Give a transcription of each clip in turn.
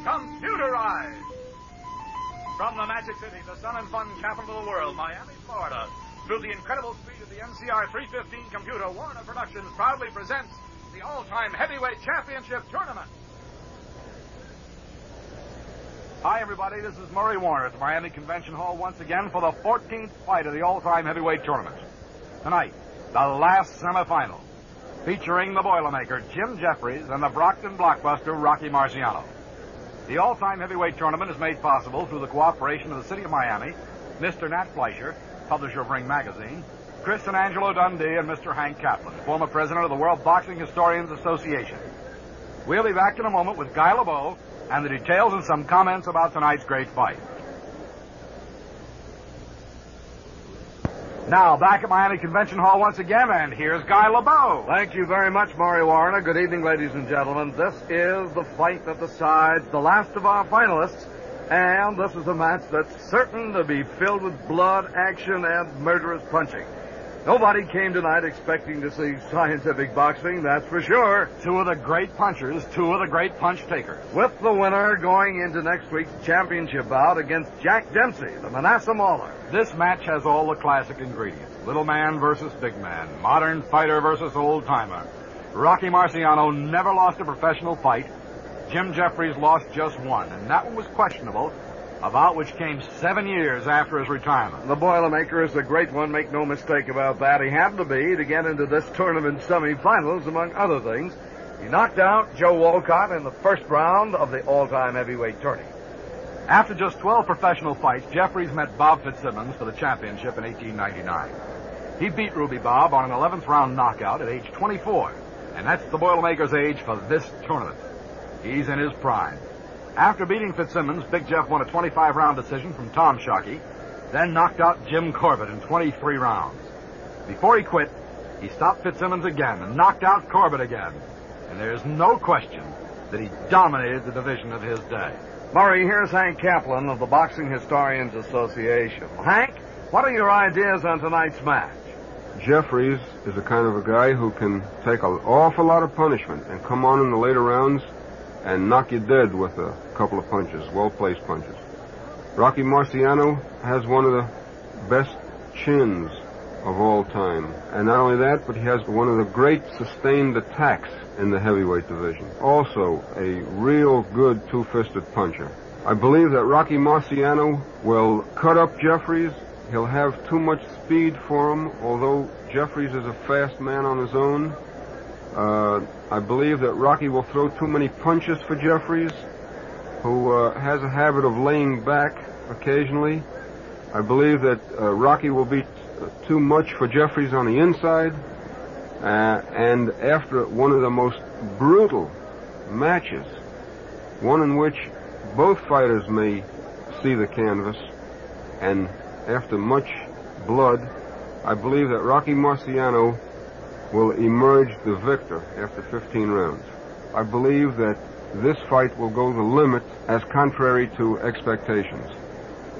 computerized. From the Magic City, the sun and fun capital of the world, Miami, Florida, through the incredible speed of the MCR 315 computer, Warner Productions proudly presents the all-time heavyweight championship tournament. Hi, everybody. This is Murray Warner at the Miami Convention Hall once again for the 14th fight of the all-time heavyweight tournament. Tonight, the last semifinal, featuring the Boilermaker, J Jeffries, and the Brockton blockbuster, Rocky Marciano. The all-time heavyweight tournament is made possible through the cooperation of the City of Miami, Mr. Nat Fleischer, publisher of Ring Magazine, Chris and Angelo Dundee, and Mr. Hank Kaplan, former president of the World Boxing Historians Association. We'll be back in a moment with Guy LeBeau and the details and some comments about tonight's great fight. Now, back at Miami Convention Hall once again, and here's Guy LeBeau. Thank you very much, Maury Warner. Good evening, ladies and gentlemen. This is the fight that decides the last of our finalists, and this is a match that's certain to be filled with blood, action, and murderous punching. Nobody came tonight expecting to see scientific boxing, that's for sure. Two of the great punchers, two of the great punch takers. With the winner going into next week's championship bout against Jack Dempsey, the Manasseh Mauler. This match has all the classic ingredients. Little man versus big man. Modern fighter versus old timer. Rocky Marciano never lost a professional fight. J Jeffries lost just one, and that one was questionable, about which came 7 years after his retirement. The Boilermaker is a great one, make no mistake about that. He had to be to get into this tournament semifinals, among other things. He knocked out Joe Walcott in the first round of the all-time heavyweight tourney. After just 12 professional fights, Jeffries met Bob Fitzsimmons for the championship in 1899. He beat Ruby Bob on an 11th round knockout at age 24, and that's the Boilermaker's age for this tournament. He's in his prime. After beating Fitzsimmons, Big Jeff won a 25-round decision from Tom Shockey, then knocked out Jim Corbett in 23 rounds. Before he quit, he stopped Fitzsimmons again and knocked out Corbett again. And there's no question that he dominated the division of his day. Murray, here's Hank Kaplan of the Boxing Historians Association. Hank, what are your ideas on tonight's match? Jeffries is the kind of a guy who can take an awful lot of punishment and come on in the later rounds and knock you dead with a couple of punches, well-placed punches. Rocky Marciano has one of the best chins of all time. And not only that, but he has one of the great sustained attacks in the heavyweight division. Also, a real good two-fisted puncher. I believe that Rocky Marciano will cut up Jeffries. He'll have too much speed for him, although Jeffries is a fast man on his own. I believe that Rocky will throw too many punches for Jeffries, who has a habit of laying back occasionally. I believe that Rocky will be too much for Jeffries on the inside. And after one of the most brutal matches, one in which both fighters may see the canvas, and after much blood, I believe that Rocky Marciano will emerge the victor after 15 rounds. I believe that this fight will go the limit as contrary to expectations.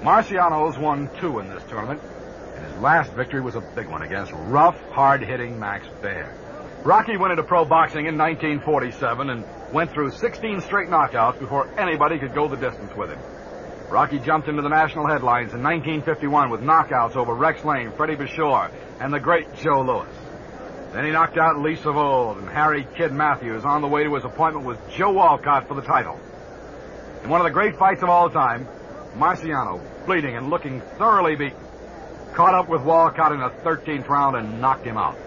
Marciano's won 2 in this tournament, and his last victory was a big one against rough, hard-hitting Max Baer. Rocky went into pro boxing in 1947 and went through 16 straight knockouts before anybody could go the distance with him. Rocky jumped into the national headlines in 1951 with knockouts over Rex Lane, Freddie Bashore, and the great Joe Louis. Then he knocked out Lee Savold and Harry Kid Matthews on the way to his appointment with Joe Walcott for the title. In one of the great fights of all time, Marciano, bleeding and looking thoroughly beaten, caught up with Walcott in the 13th round and knocked him out.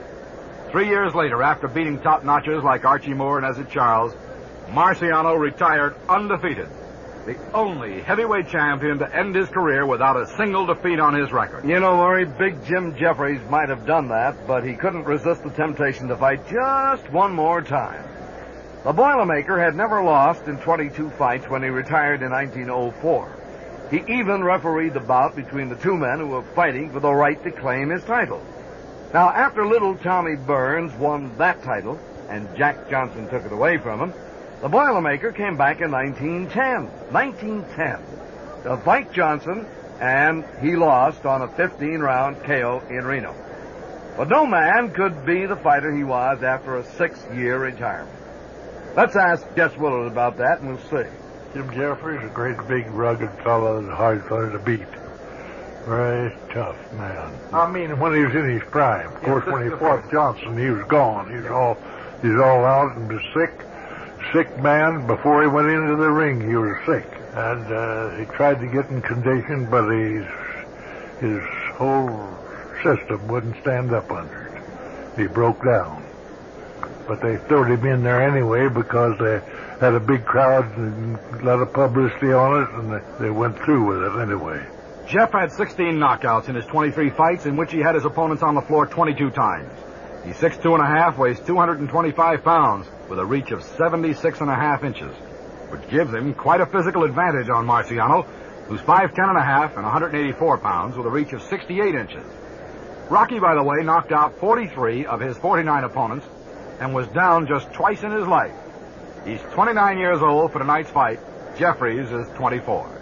3 years later, after beating top-notchers like Archie Moore and Ezzard Charles, Marciano retired undefeated, the only heavyweight champion to end his career without a single defeat on his record. You know, Murray, big J Jeffries might have done that, but he couldn't resist the temptation to fight just one more time. The Boilermaker had never lost in 22 fights when he retired in 1904. He even refereed the bout between the two men who were fighting for the right to claim his title. Now, after little Tommy Burns won that title, and Jack Johnson took it away from him, the Boilermaker came back in 1910 to fight Johnson, and he lost on a 15-round KO in Reno. But no man could be the fighter he was after a 6-year retirement. Let's ask Jess Willard about that, and we'll see. Jim Jeffries, a great big rugged fellow and a hard fellow to beat. Very tough man. I mean, when he was in his prime. Of course, when he fought Johnson, he was gone. He was all out and was sick man. Before he went into the ring, he was sick. And he tried to get in condition, but his whole system wouldn't stand up under it. He broke down. But they threw him in there anyway because they had a big crowd and a lot of publicity on it, and they went through with it anyway. Jeff had 16 knockouts in his 23 fights, in which he had his opponents on the floor 22 times. He's 6'2 and a half, weighs 225 pounds, with a reach of 76 and a half inches, which gives him quite a physical advantage on Marciano, who's 5'10 and a half and 184 pounds, with a reach of 68 inches. Rocky, by the way, knocked out 43 of his 49 opponents and was down just twice in his life. He's 29 years old for tonight's fight. Jeffries is 24.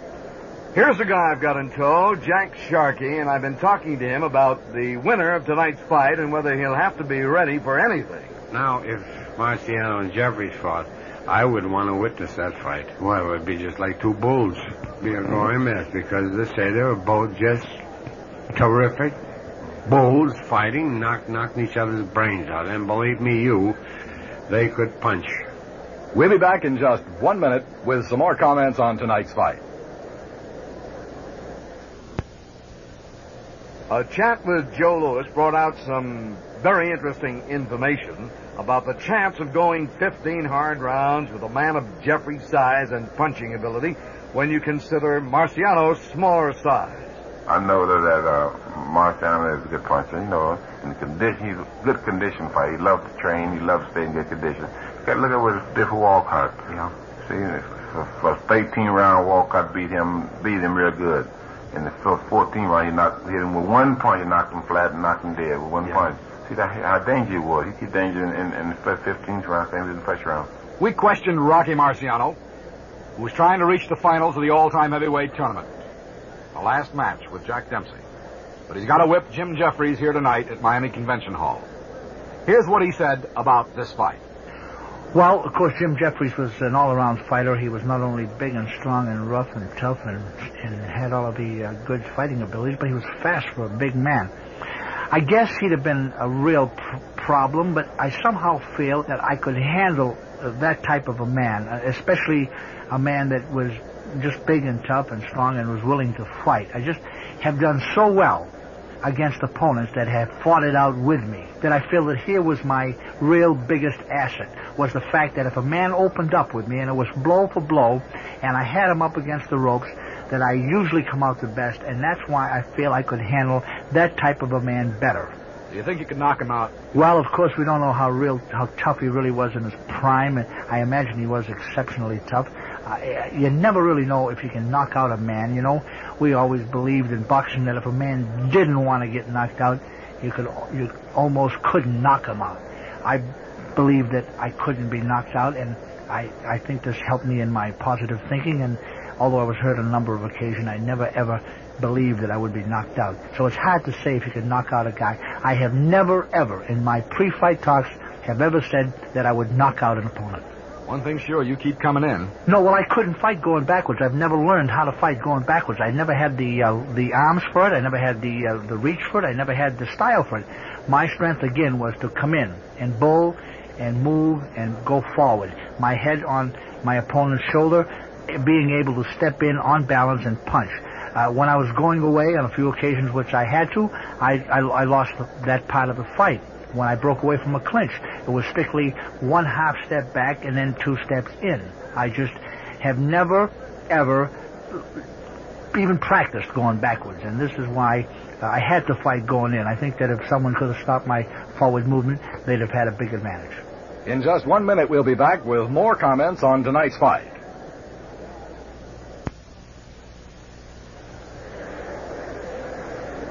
Here's a guy I've got in tow, Jack Sharkey, and I've been talking to him about the winner of tonight's fight and whether he'll have to be ready for anything. Now, if Marciano and Jeffries fought, I would want to witness that fight. Well, it would be just like two bulls. It'd be a glory mess, because they say they were both just terrific bulls fighting, knocking each other's brains out. And believe me, they could punch. We'll be back in just 1 minute with some more comments on tonight's fight. A chat with Joe Louis brought out some very interesting information about the chance of going 15 hard rounds with a man of Jeffrey's size and punching ability when you consider Marciano's smaller size. I know that Marciano is a good puncher, in the condition, he's a good condition fighter. He loves to train, he loves to stay in good condition. You gotta look at what Biff Walcott, See, for a 18-round, Walcott beat him real good. In the 14 round, he hit him with one punch, he knocked him flat and knocked him dead with one punch. See how dangerous he was. He kept danger in the first 15th round, same as in the first round. We questioned Rocky Marciano, who was trying to reach the finals of the all-time heavyweight tournament. The last match with Jack Dempsey. But he's got to whip Jim Jeffries here tonight at Miami Convention Hall. Here's what he said about this fight. Well, of course, Jim Jeffries was an all-around fighter. He was not only big and strong and rough and tough and had all of the good fighting abilities, but he was fast for a big man. I guess he'd have been a real problem, but I somehow feel that I could handle that type of a man, especially a man that was just big and tough and strong and was willing to fight. I just have done so well against opponents that have fought it out with me that I feel that here was my real biggest asset, was the fact that if a man opened up with me and it was blow for blow and I had him up against the ropes, that I usually come out the best, and that's why I feel I could handle that type of a man better. Do you think you could knock him out? Well, of course, we don't know how tough he really was in his prime, and I imagine he was exceptionally tough. You never really know if you can knock out a man, We always believed in boxing that if a man didn't want to get knocked out, you almost couldn't knock him out. I believe that I couldn't be knocked out, and I think this helped me in my positive thinking, and although I was hurt on a number of occasions, I never ever believed that I would be knocked out. So it's hard to say if you could knock out a guy. I have never ever, in my pre-fight talks, have ever said that I would knock out an opponent. One thing's sure, you keep coming in. No, well, I couldn't fight going backwards. I've never learned how to fight going backwards. I never had the arms for it. I never had the reach for it. I never had the style for it. My strength, again, was to come in and bowl and move and go forward. My head on my opponent's shoulder, being able to step in on balance and punch. When I was going away on a few occasions, which I had to, I lost that part of the fight. When I broke away from a clinch, it was strictly 1/2 step back and then 2 steps in. I just have never, ever even practiced going backwards, and this is why I had to fight going in. I think that if someone could have stopped my forward movement, they'd have had a big advantage. In just 1 minute, we'll be back with more comments on tonight's fight.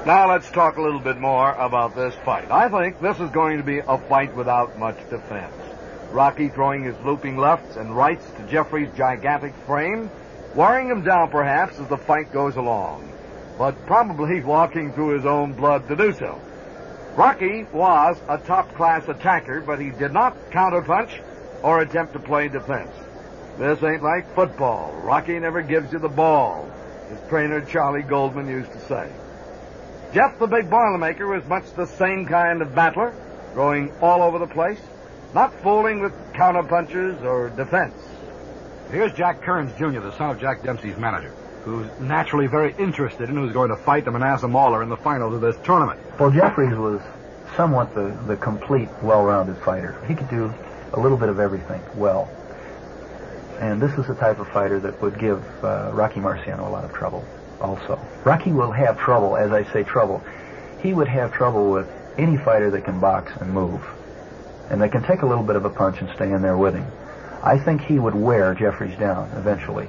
Now let's talk a little bit more about this fight. I think this is going to be a fight without much defense. Rocky throwing his looping lefts and rights to Jeffries' gigantic frame, wearing him down perhaps as the fight goes along, but probably walking through his own blood to do so. Rocky was a top-class attacker, but he did not counterpunch or attempt to play defense. This ain't like football. Rocky never gives you the ball, his trainer Charlie Goldman used to say. Jeff the Big Boilermaker was much the same kind of battler, going all over the place, not fooling with counterpunches or defense. Here's Jack Kearns, Jr., the son of Jack Dempsey's manager, who's naturally very interested in who's going to fight the Manassas Mauler in the finals of this tournament. Well, Jeffries was somewhat the complete, well-rounded fighter. He could do a little bit of everything well. And this is the type of fighter that would give Rocky Marciano a lot of trouble also. Rocky will have trouble, as I say trouble. He would have trouble with any fighter that can box and move, and that can take a little bit of a punch and stay in there with him. I think he would wear Jeffries down eventually.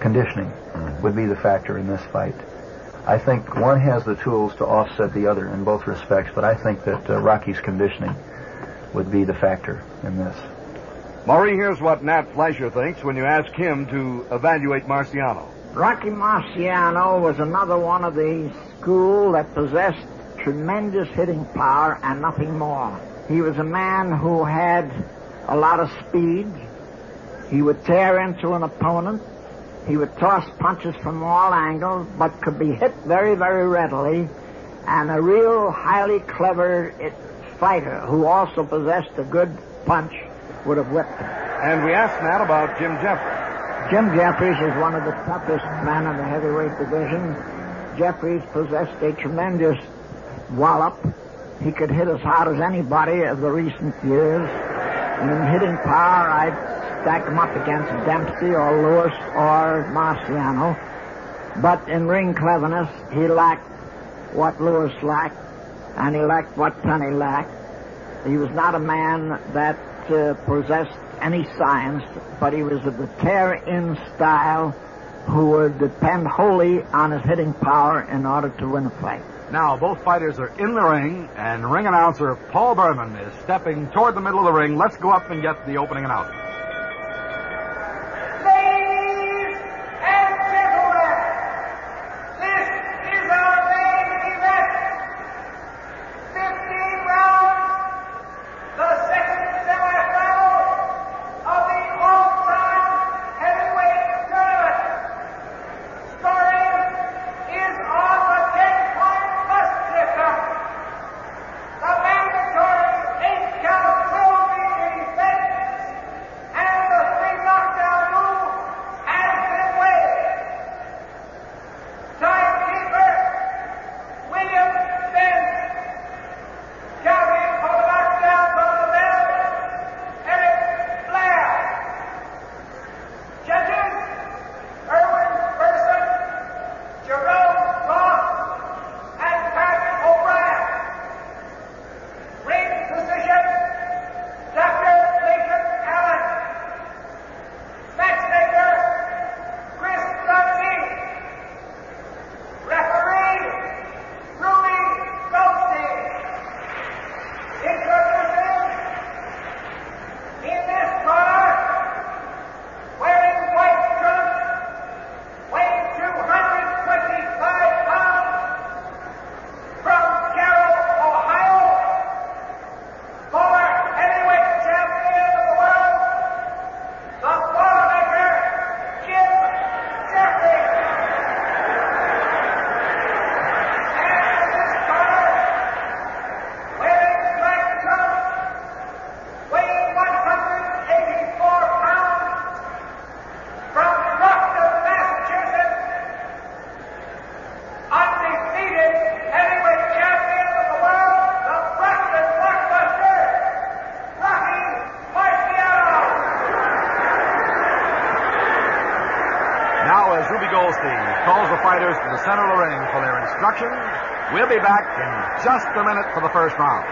Conditioning would be the factor in this fight. I think one has the tools to offset the other in both respects, but I think that Rocky's conditioning would be the factor in this. Maury, here's what Nat Fleischer thinks when you ask him to evaluate Marciano. Rocky Marciano was another one of the school that possessed tremendous hitting power and nothing more. He was a man who had a lot of speed. He would tear into an opponent. He would toss punches from all angles, but could be hit very, very readily. And a real highly clever fighter who also possessed a good punch would have whipped him. And we asked Nat about Jim Jeffries. Jim Jeffries is one of the toughest men in the heavyweight division. Jeffries possessed a tremendous wallop. He could hit as hard as anybody of the recent years. And in hitting power, I'd stack him up against Dempsey or Lewis or Marciano. But in ring cleverness, he lacked what Lewis lacked, and he lacked what Tunney lacked. He was not a man that possessed any science, but he was of the tear-in style who would depend wholly on his hitting power in order to win a fight. Now, both fighters are in the ring, and ring announcer Paul Berman is stepping toward the middle of the ring. Let's go up and get the opening announcement. Ladies and gentlemen, this is our main event. 15 rounds, the second semifinal of the all-time heavyweight tournament. Scoring is on the 10-point plus system. The mandatory 8-count will be defense, and the 3-knockdown rule has been waived. Timekeeper, William Spence. Counting for the knockdowns on the bell, Eric Blair. Judges, Erwin Burson, Jerome Ross, and Pat O'Brien. Ring physician, Dr. Lincoln Allen. Matchmaker, Chris Dundee. Referee, Ruby Goldstein. Introducing, in this corner, wearing white trunks, weighing 225 pounds, from Carroll, Ohio, former heavyweight champion of the world, the Boilermaker, Jim Jeffries. And in this corner, wearing black trunks, weighing 184 pounds, from Brockton, Massachusetts, undefeated heavyweight champion of the world, the Brockton blockbuster, Rocky Marciano. Now, as Ruby Goldstein calls the fighters to the center of the ring for their instructions, we'll be back in just a minute for the first round.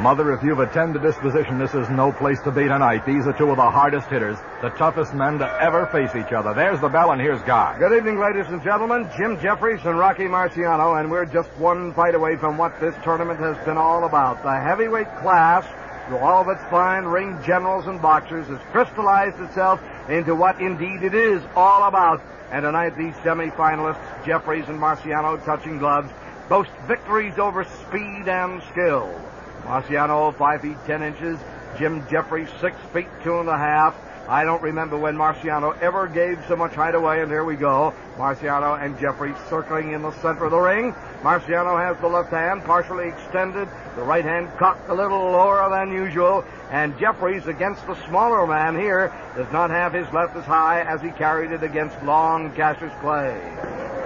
Mother, if you've attended this position, this is no place to be tonight. These are two of the hardest hitters, the toughest men to ever face each other. There's the bell, and here's Guy. Good evening, ladies and gentlemen. Jim Jeffries and Rocky Marciano, and we're just one fight away from what this tournament has been all about. The heavyweight class through all of its fine ring generals and boxers, has crystallized itself into what indeed it is all about. And tonight these semifinalists, Jeffries and Marciano, touching gloves, boast victories over speed and skill. Marciano, 5 feet 10 inches. Jim Jeffries, 6 feet 2.5. I don't remember when Marciano ever gave so much height away, and here we go. Marciano and Jeffries circling in the center of the ring. Marciano has the left hand partially extended, the right hand cocked a little lower than usual, and Jeffries, against the smaller man here, does not have his left as high as he carried it against long Cassius Clay.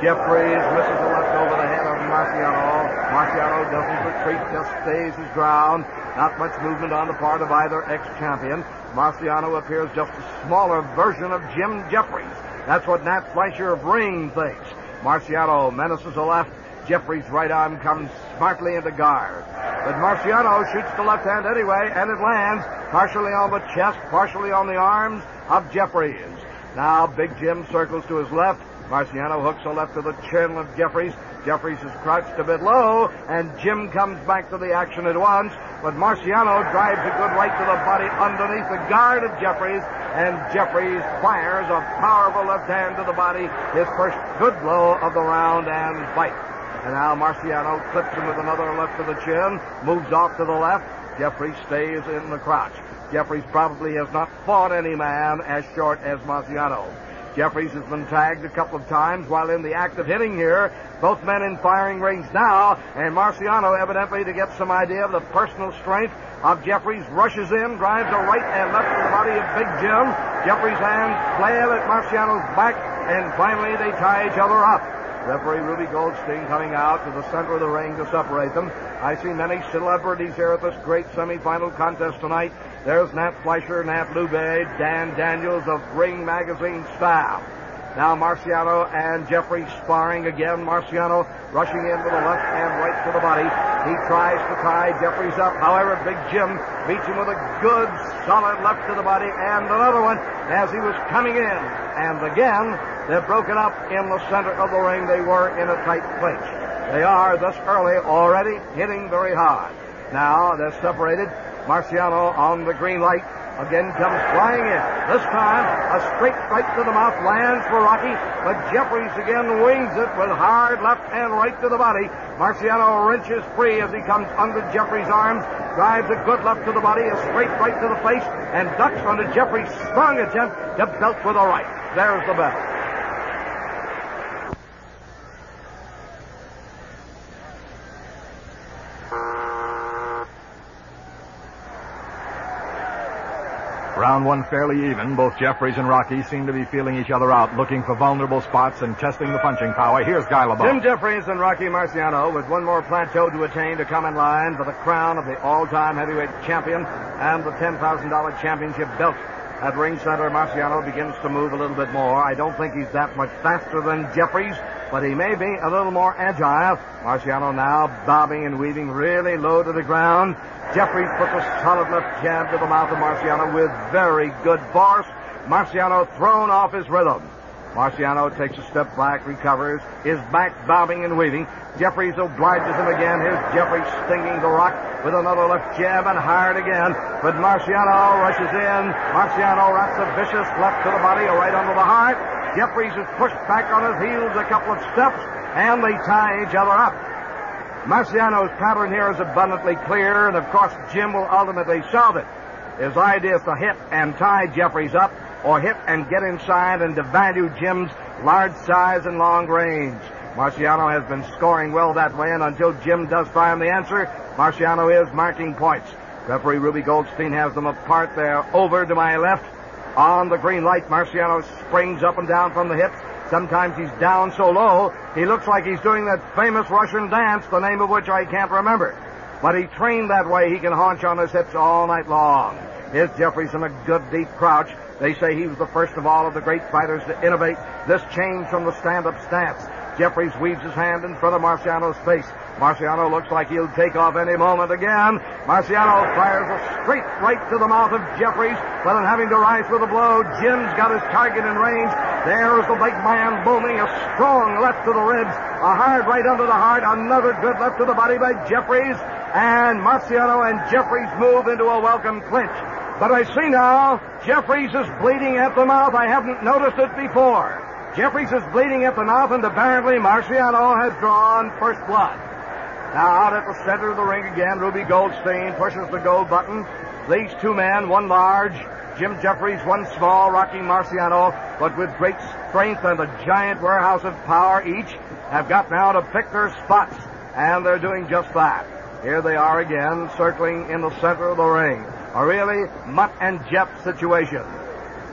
Jeffries misses the left over the head of Marciano. Marciano doesn't retreat, just stays his ground. Not much movement on the part of either ex-champion. Marciano appears just a smaller version of Jim Jeffries. That's what Nat Fleischer of Ring thinks. Marciano menaces the left. Jeffries' right arm comes smartly into guard. But Marciano shoots the left hand anyway, and it lands partially on the chest, partially on the arms of Jeffries. Now Big Jim circles to his left. Marciano hooks a left to the chin of Jeffries. Jeffries is crouched a bit low, and Jim comes back to the action at once. But Marciano drives a good right to the body underneath the guard of Jeffries, and Jeffries fires a powerful left hand to the body, his first good blow of the round and fight. And now Marciano clips him with another left to the chin, moves off to the left. Jeffries stays in the crouch. Jeffries probably has not fought any man as short as Marciano. Jeffries has been tagged a couple of times while in the act of hitting here. Both men in firing range now, and Marciano, evidently to get some idea of the personal strength of Jeffries, rushes in, drives a right and left to the body of Big Jim. Jeffries' hands flail at Marciano's back, and finally they tie each other up. Referee Ruby Goldstein coming out to the center of the ring to separate them. I see many celebrities here at this great semifinal contest tonight. There's Nat Fleischer, Nat Lubbe, Dan Daniels of Ring Magazine staff. Now Marciano and Jeffries sparring again. Marciano rushing in with the left and right to the body. He tries to tie Jeffries up. However, Big Jim meets him with a good, solid left to the body and another one as he was coming in. And again, they're broken up in the center of the ring. They were in a tight clinch. They are, this early, already hitting very hard. Now they're separated. Marciano on the green light again comes flying in. This time, a straight right to the mouth lands for Rocky, but Jeffries again wings it with hard left and right to the body. Marciano wrenches free as he comes under Jeffries' arms, drives a good left to the body, a straight right to the face, and ducks under Jeffries' strong attempt to belt with a right. There's the bell. Round one fairly even. Both Jeffries and Rocky seem to be feeling each other out, looking for vulnerable spots and testing the punching power. Here's Guy LeBeau. Jim Jeffries and Rocky Marciano with one more plateau to attain to come in line for the crown of the all-time heavyweight champion and the $10,000 championship belt. At ring center, Marciano begins to move a little bit more. I don't think he's that much faster than Jeffries, but he may be a little more agile. Marciano now bobbing and weaving really low to the ground. Jeffries puts a solid left jab to the mouth of Marciano with very good force. Marciano thrown off his rhythm. Marciano takes a step back, recovers, is back bobbing and weaving. Jeffries obliges him again. Here's Jeffries stinging the rock with another left jab and hard again. But Marciano rushes in. Marciano wraps a vicious left to the body, a right under the heart. Jeffries is pushed back on his heels a couple of steps, and they tie each other up. Marciano's pattern here is abundantly clear, and of course Jim will ultimately solve it. His idea is to hit and tie Jeffries up, or hit and get inside and devalue Jim's large size and long range. Marciano has been scoring well that way, and until Jim does find the answer, Marciano is marking points. Referee Ruby Goldstein has them apart there. Over to my left. On the green light, Marciano springs up and down from the hips. Sometimes he's down so low, he looks like he's doing that famous Russian dance, the name of which I can't remember. But he trained that way. He can haunch on his hips all night long. Here's Jeffries in a good deep crouch. They say he was the first of all of the great fighters to innovate this change from the stand-up stance. Jeffries weaves his hand in front of Marciano's face. Marciano looks like he'll take off any moment again. Marciano fires a straight right to the mouth of Jeffries, but in having to rise with a blow, Jim's got his target in range. There's the big man booming, a strong left to the ribs, a hard right under the heart, another good left to the body by Jeffries, and Marciano and Jeffries move into a welcome clinch. But I see now, Jeffries is bleeding at the mouth. I haven't noticed it before. Jeffries is bleeding at the mouth, and apparently Marciano has drawn first blood. Now out at the center of the ring again, Ruby Goldstein pushes the gold button. These two men, one large, Jim Jeffries, one small, Rocky Marciano, but with great strength and a giant warehouse of power each, have got now to pick their spots, and they're doing just that. Here they are again, circling in the center of the ring. A really Mutt and Jeff situation.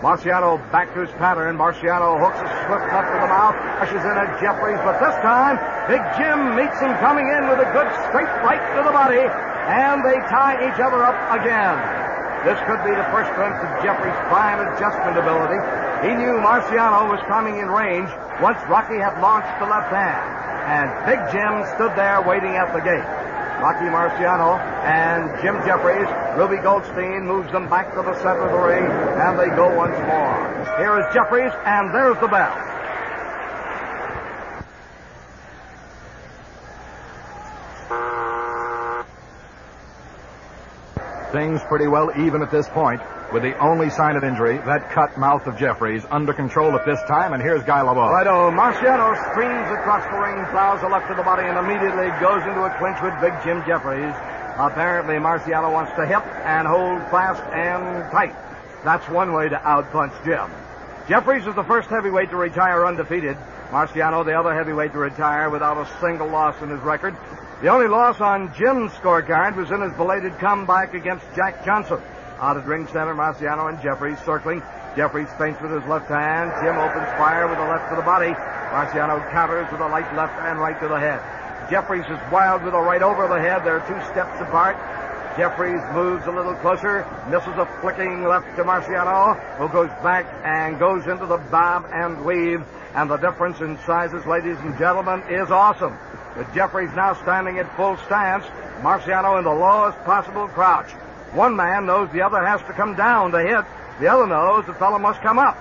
Marciano back to his pattern. Marciano hooks a swift left to the mouth, pushes in at Jeffries, but this time, Big Jim meets him coming in with a good straight right to the body, and they tie each other up again. This could be the first glimpse of Jeffries' fine adjustment ability. He knew Marciano was coming in range once Rocky had launched the left hand, and Big Jim stood there waiting at the gate. Rocky Marciano and Jim Jeffries, Ruby Goldstein moves them back to the center of the ring, and they go once more. Here is Jeffries, and there's the bell. Things pretty well even at this point, with the only sign of injury, that cut mouth of Jeffries, under control at this time, and here's Guy Lavoie. Righto, Marciano streams across the ring, plows a left to the body, and immediately goes into a clinch with Big Jim Jeffries. Apparently, Marciano wants to hip and hold fast and tight. That's one way to outpunch Jim. Jeffries is the first heavyweight to retire undefeated. Marciano, the other heavyweight to retire without a single loss in his record. The only loss on Jim's scorecard was in his belated comeback against Jack Johnson. Out at ring center, Marciano and Jeffries circling. Jeffries feints with his left hand. Jim opens fire with a left to the body. Marciano counters with a light left and right to the head. Jeffries is wild with a right over the head. They're 2 steps apart. Jeffries moves a little closer, misses a flicking left to Marciano, who goes back and goes into the bob and weave. And the difference in sizes, ladies and gentlemen, is awesome. With Jeffries now standing at full stance, Marciano in the lowest possible crouch. One man knows the other has to come down to hit. The other knows the fellow must come up.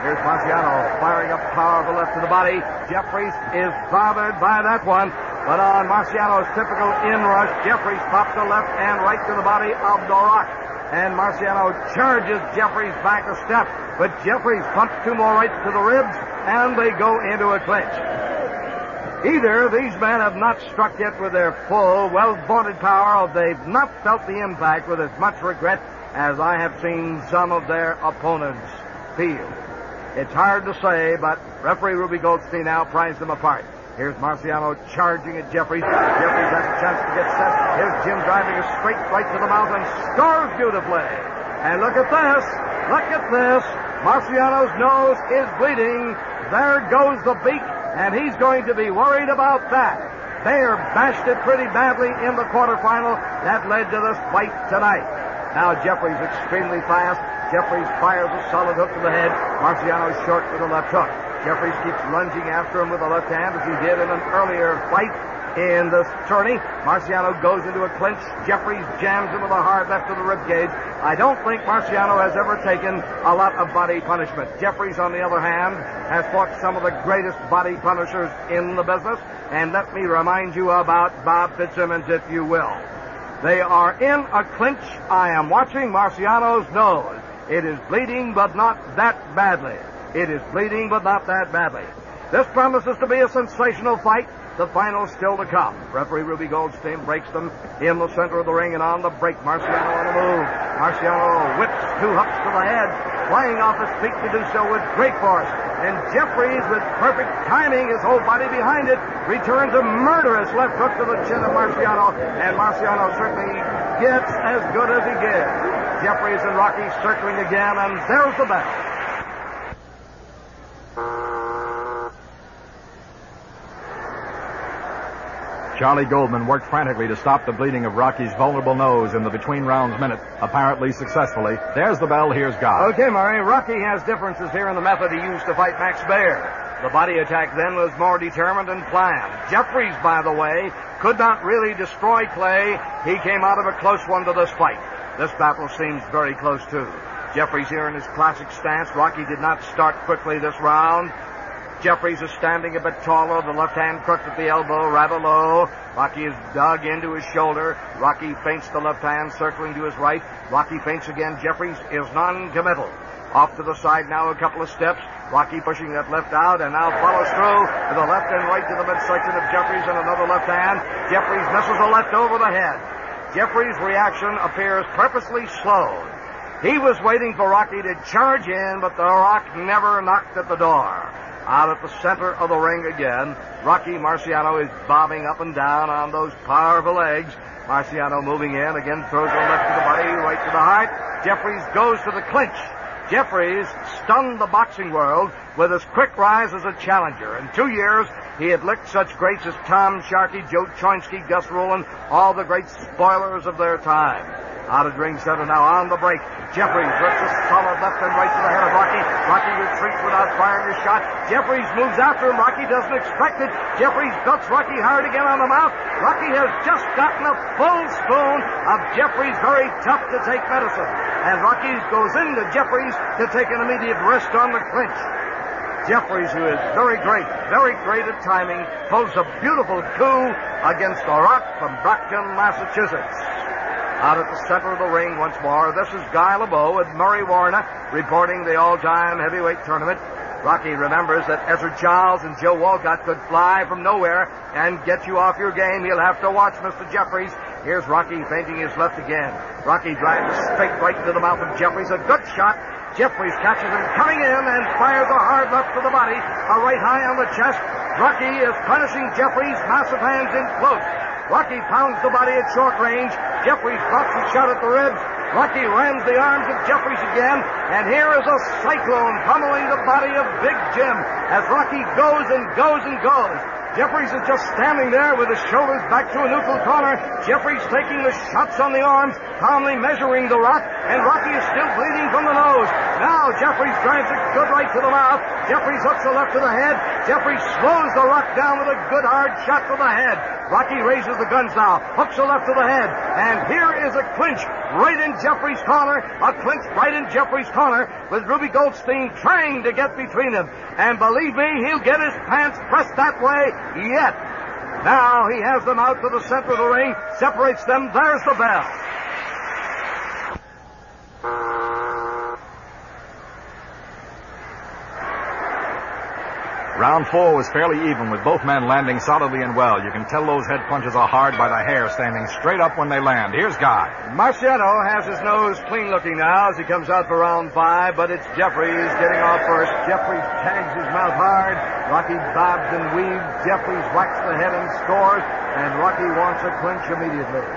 Here's Marciano firing up powerful left to the body. Jeffries is bothered by that one. But on Marciano's typical inrush, Jeffries pops a left and right to the body of the Rock. And Marciano charges Jeffries back a step. But Jeffries pumps 2 more rights to the ribs, and they go into a clinch. Either these men have not struck yet with their full, well-vaunted power, or they've not felt the impact with as much regret as I have seen some of their opponents feel. It's hard to say, but referee Ruby Goldstein now pries them apart. Here's Marciano charging at Jeffries. Jeffries has a chance to get set. Here's Jim driving a straight right to the mouth and scores beautifully. And look at this. Look at this. Marciano's nose is bleeding. There goes the beak, and he's going to be worried about that. Bayer bashed it pretty badly in the quarterfinal. That led to this fight tonight. Now Jeffries extremely fast. Jeffries fires a solid hook to the head. Marciano's short with a left hook. Jeffries keeps lunging after him with the left hand as he did in an earlier fight in this tourney. Marciano goes into a clinch. Jeffries jams him with a hard left to the ribcage. I don't think Marciano has ever taken a lot of body punishment. Jeffries, on the other hand, has fought some of the greatest body punishers in the business. And let me remind you about Bob Fitzsimmons, if you will. They are in a clinch. I am watching Marciano's nose. It is bleeding, but not that badly. It is bleeding, but not that badly. This promises to be a sensational fight. The final's still to come. Referee Ruby Goldstein breaks them in the center of the ring, and on the break, Marciano on the move. Marciano whips 2 hooks to the head, flying off his feet to do so with great force. And Jeffries, with perfect timing, his whole body behind it, returns a murderous left hook to the chin of Marciano, and Marciano certainly gets as good as he gives. Jeffries and Rocky circling again, and there's the bell. Charlie Goldman worked frantically to stop the bleeding of Rocky's vulnerable nose in the between rounds minute, apparently successfully. There's the bell. Here's Guy. Okay, Murray. Rocky has differences here in the method he used to fight Max Baer. The body attack then was more determined and planned. Jeffries, by the way, could not really destroy Clay. He came out of a close one to this fight. This battle seems very close, too. Jeffries here in his classic stance. Rocky did not start quickly this round. Jeffries is standing a bit taller, the left hand crooked at the elbow, rather low. Rocky is dug into his shoulder. Rocky feints the left hand, circling to his right. Rocky feints again. Jeffries is non-committal. Off to the side now, a couple of steps. Rocky pushing that left out and now follows through to the left and right to the midsection of Jeffries and another left hand. Jeffries misses a left over the head. Jeffries' reaction appears purposely slowed. He was waiting for Rocky to charge in, but the Rock never knocked at the door. Out at the center of the ring again, Rocky Marciano is bobbing up and down on those powerful legs. Marciano moving in, again throws a left to the body, right to the heart. Jeffries goes to the clinch. Jeffries stunned the boxing world with his quick rise as a challenger. In 2 years, he had licked such greats as Tom Sharkey, Joe Choinsky, Gus Rowland, all the great spoilers of their time. Out at ring center now on the break. Jeffries rips a solid left and right to the head of Rocky. Rocky retreats without firing a shot. Jeffries moves after him. Rocky doesn't expect it. Jeffries belts Rocky hard again on the mouth. Rocky has just gotten a full spoon of Jeffries' very tough to take medicine. And Rocky goes into Jeffries to take an immediate rest on the clinch. Jeffries, who is very great at timing, pulls a beautiful coup against the Rock from Brockton, Massachusetts. Out at the center of the ring once more, this is Guy LeBeau with Murray Warner reporting the all-time heavyweight tournament. Rocky remembers that Ezra Charles and Joe Walcott could fly from nowhere and get you off your game. He'll have to watch Mr. Jeffries. Here's Rocky feinting his left again. Rocky drives straight right into the mouth of Jeffries. A good shot. Jeffries catches him coming in and fires a hard left to the body. A right high on the chest. Rocky is punishing Jeffries. Massive hands in close. Rocky pounds the body at short range. Jeffries drops a shot at the ribs. Rocky rams the arms of Jeffries again. And here is a cyclone pummeling the body of Big Jim as Rocky goes and goes and goes. Jeffries is just standing there with his shoulders back to a neutral corner. Jeffries taking the shots on the arms, calmly measuring the Rock, and Rocky is still bleeding from the nose. Now Jeffries drives a good right to the mouth. Jeffries hooks a left to the head. Jeffries slows the Rock down with a good hard shot to the head. Rocky raises the guns now, hooks a left to the head, and here is a clinch right in Jeffries' corner. A clinch right in Jeffries' corner with Ruby Goldstein trying to get between them. And believe me, he'll get his pants pressed that way yet. Now he has them out to the center of the ring, separates them. There's the bell. Round 4 was fairly even, with both men landing solidly and well. You can tell those head punches are hard by the hair standing straight up when they land. Here's Guy. Marciano has his nose clean looking now as he comes out for round 5, but it's Jeffries getting off first. Jeffries tags his mouth hard. Rocky bobs and weaves. Jeffries whacks the head and scores, and Rocky wants a clinch immediately.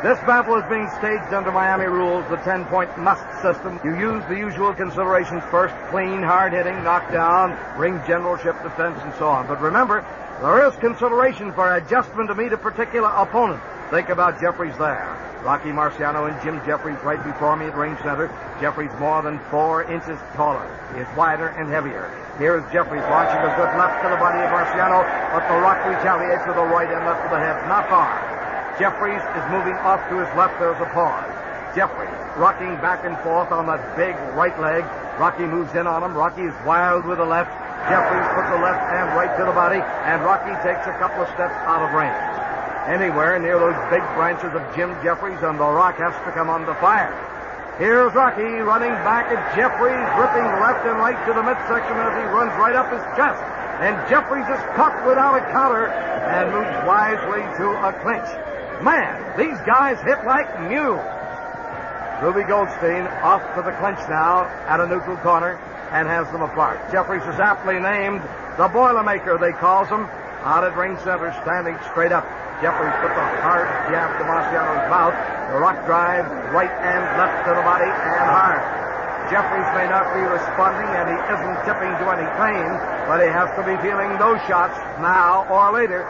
This battle is being staged under Miami rules, the 10-point must system. You use the usual considerations first: clean, hard-hitting, knockdown, ring generalship, defense, and so on. But remember, there is consideration for adjustment to meet a particular opponent. Think about Jeffries there. Rocky Marciano and Jim Jeffries right before me at ring center. Jeffries more than 4 inches taller. He is wider and heavier. Here is Jeffries launching a good left to the body of Marciano, but the Rock retaliates with a right and left to the head. Not far. Jeffries is moving off to his left. There's a pause. Jeffries rocking back and forth on that big right leg. Rocky moves in on him. Rocky is wild with the left. Jeffries puts the left hand right to the body, and Rocky takes a couple of steps out of range. Anywhere near those big branches of Jim Jeffries, and the Rock has to come under fire. Here's Rocky running back at Jeffries, ripping left and right to the midsection as he runs right up his chest. And Jeffries is caught without a counter and moves wisely to a clinch. Man, these guys hit like mules. Ruby Goldstein off to the clinch now at a neutral corner and has them apart. Jeffries is aptly named the Boilermaker, they calls him. Out at ring center, standing straight up. Jeffries puts a hard jab to Marciano's mouth. The Rock drives right and left to the body and hard. Jeffries may not be responding, and he isn't tipping to any pain, but he has to be feeling those shots now or later.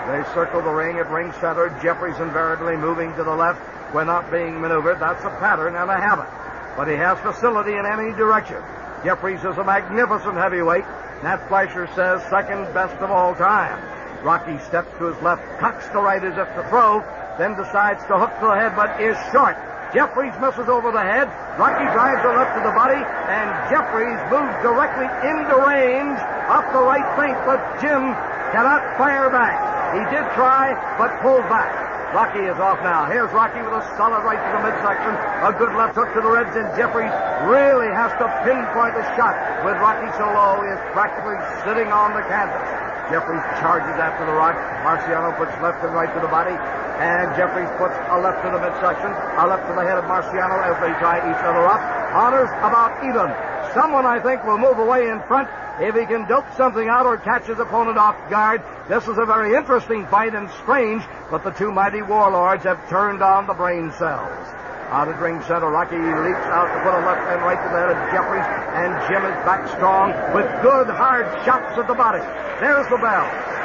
They circle the ring at ring center. Jeffries invariably moving to the left when not being maneuvered. That's a pattern and a habit. But he has facility in any direction. Jeffries is a magnificent heavyweight. Nat Fleischer says second best of all time. Rocky steps to his left, cocks to right as if to throw, then decides to hook to the head, but is short. Jeffries misses over the head. Rocky drives a left to the body, and Jeffries moves directly into range off the right feint, but Jim cannot fire back. He did try, but pulled back. Rocky is off now. Here's Rocky with a solid right to the midsection. A good left hook to the ribs, and Jeffries really has to pinpoint the shot with Rocky so low he is practically sitting on the canvas. Jeffries charges after the rock. Marciano puts left and right to the body, and Jeffries puts a left to the midsection, a left to the head of Marciano as they tie each other up. Honors about even. Someone, I think, will move away in front if he can dope something out or catch his opponent off guard. This is a very interesting fight and strange, but the two mighty warlords have turned on the brain cells. Out at ring center, Rocky leaps out to put a left and right to the head of Jeffries, and Jim is back strong with good, hard shots at the body. There's the bell.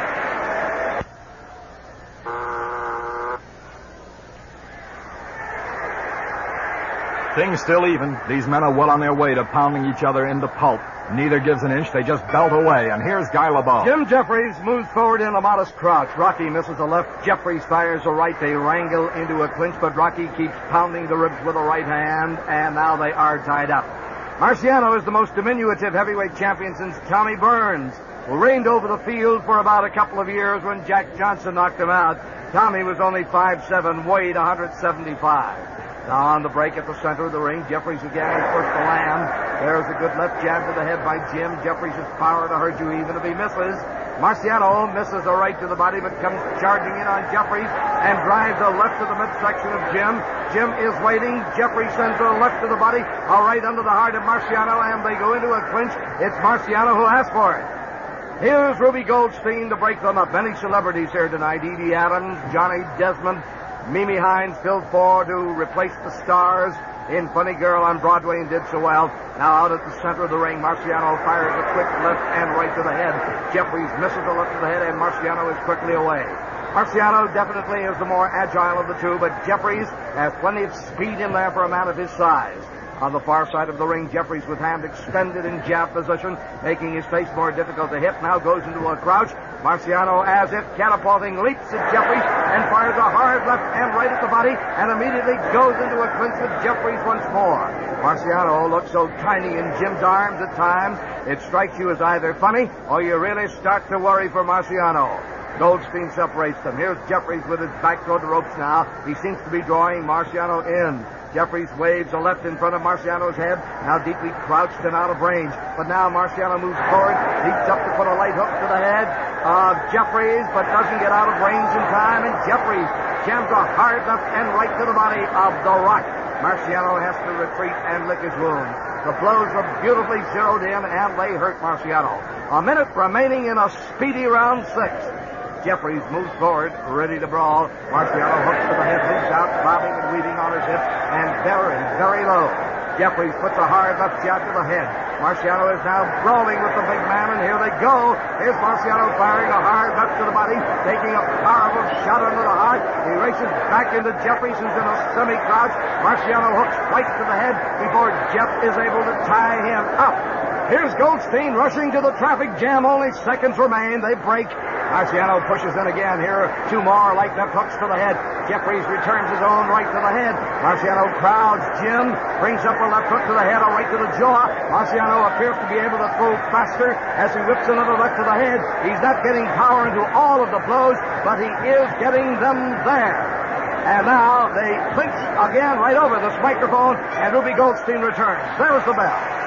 Things still even. These men are well on their way to pounding each other into pulp. Neither gives an inch. They just belt away. And here's Guy LeBeau. Jim Jeffries moves forward in a modest crouch. Rocky misses a left. Jeffries fires a right. They wrangle into a clinch, but Rocky keeps pounding the ribs with a right hand, and now they are tied up. Marciano is the most diminutive heavyweight champion since Tommy Burns, who reigned over the field for about a couple of years when Jack Johnson knocked him out. Tommy was only 5'7", weighed 175. Now on the break at the center of the ring, Jeffries again is first to land. There's a good left jab to the head by Jim. Jeffries' power to hurt you even if he misses. Marciano misses a right to the body, but comes charging in on Jeffries and drives a left to the midsection of Jim. Jim is waiting. Jeffries sends a left to the body, a right under the heart of Marciano, and they go into a clinch. It's Marciano who asks for it. Here's Ruby Goldstein to break them up. Many celebrities here tonight. Edie Adams, Johnny Desmond, Mimi Hines filled for to replace the stars in Funny Girl on Broadway and did so well. Now out at the center of the ring, Marciano fires a quick left and right to the head. Jeffries misses a left to the head, and Marciano is quickly away. Marciano definitely is the more agile of the two, but Jeffries has plenty of speed in there for a man of his size. On the far side of the ring, Jeffries with hand extended in jab position, making his face more difficult to hit, now goes into a crouch. Marciano, as if catapulting, leaps at Jeffries and fires a hard left and right at the body, and immediately goes into a clinch with Jeffries once more. Marciano looks so tiny in Jim's arms at times, it strikes you as either funny or you really start to worry for Marciano. Goldstein separates them. Here's Jeffries with his back toward the ropes now. He seems to be drawing Marciano in. Jeffries waves a left in front of Marciano's head, now deeply crouched and out of range. But now Marciano moves forward, leaps up to put a light hook to the head of Jeffries, but doesn't get out of range in time, and Jeffries jams a hard left and right to the body of the Rock. Marciano has to retreat and lick his wounds. The blows were beautifully zeroed in, and they hurt Marciano. A minute remaining in a speedy round 6. Jeffries moves forward, ready to brawl. Marciano hooks to the head, leaps out, bobbing and weaving on his hips, and very, very low. Jeffries puts a hard left jab to the head. Marciano is now brawling with the big man, and here they go. Here's Marciano firing a hard left to the body, taking a powerful shot under the heart. He races back into Jeffries, who's in a semi-crouch. Marciano hooks right to the head before Jeff is able to tie him up. Here's Goldstein rushing to the traffic jam. Only seconds remain. They break. Marciano pushes in again. Here are two more light left hooks to the head. Jeffries returns his own right to the head. Marciano crowds Jim, brings up a left hook to the head, a right to the jaw. Marciano appears to be able to throw faster as he whips another left to the head. He's not getting power into all of the blows, but he is getting them there. And now they clinch again right over this microphone, and Ruby Goldstein returns. There's the bell.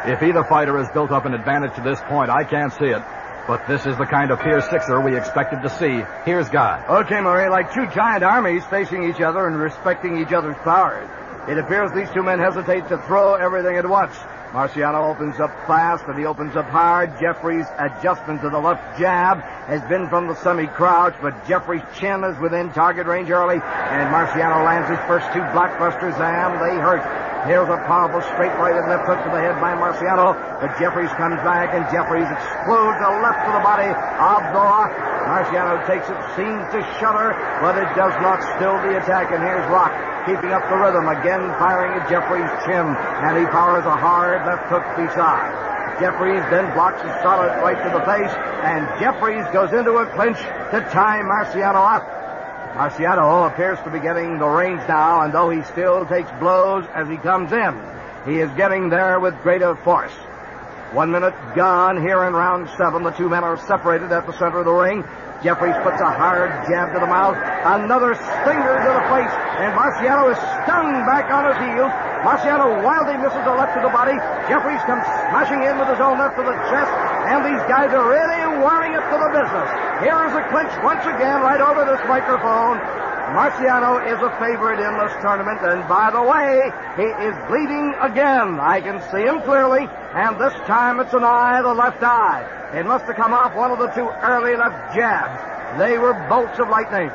If either fighter has built up an advantage to this point, I can't see it. But this is the kind of fierce sixer we expected to see. Here's Guy. Okay, Murray, like two giant armies facing each other and respecting each other's powers. It appears these two men hesitate to throw everything at once. Marciano opens up fast, and he opens up hard. Jeffries' adjustment to the left jab has been from the semi-crouch, but Jeffries' chin is within target range early, and Marciano lands his first two blockbusters, and they hurt. Here's a powerful straight right and left hook to the head by Marciano, but Jeffries comes back, and Jeffries explodes a left to the body of the Rock. Marciano takes it, seems to shudder, but it does not still the attack, and here's Rock keeping up the rhythm, again firing at Jeffries' chin, and he powers a hard left hook beside. Jeffries then blocks a solid right to the face, and Jeffries goes into a clinch to tie Marciano up. Marciano appears to be getting the range now, and though he still takes blows as he comes in, he is getting there with greater force. 1 minute gone here in round 7. The two men are separated at the center of the ring. Jeffries puts a hard jab to the mouth, another stinger to the face, and Marciano is stung back on his heels. Marciano wildly misses a left to the body. Jeffries comes smashing in with his own left to the chest, and these guys are really wiring up to the business. Here is a clinch once again right over this microphone. Marciano is a favorite in this tournament, and by the way, he is bleeding again. I can see him clearly, and this time it's an eye, the left eye. It must have come off one of the two early left jabs. They were bolts of lightning.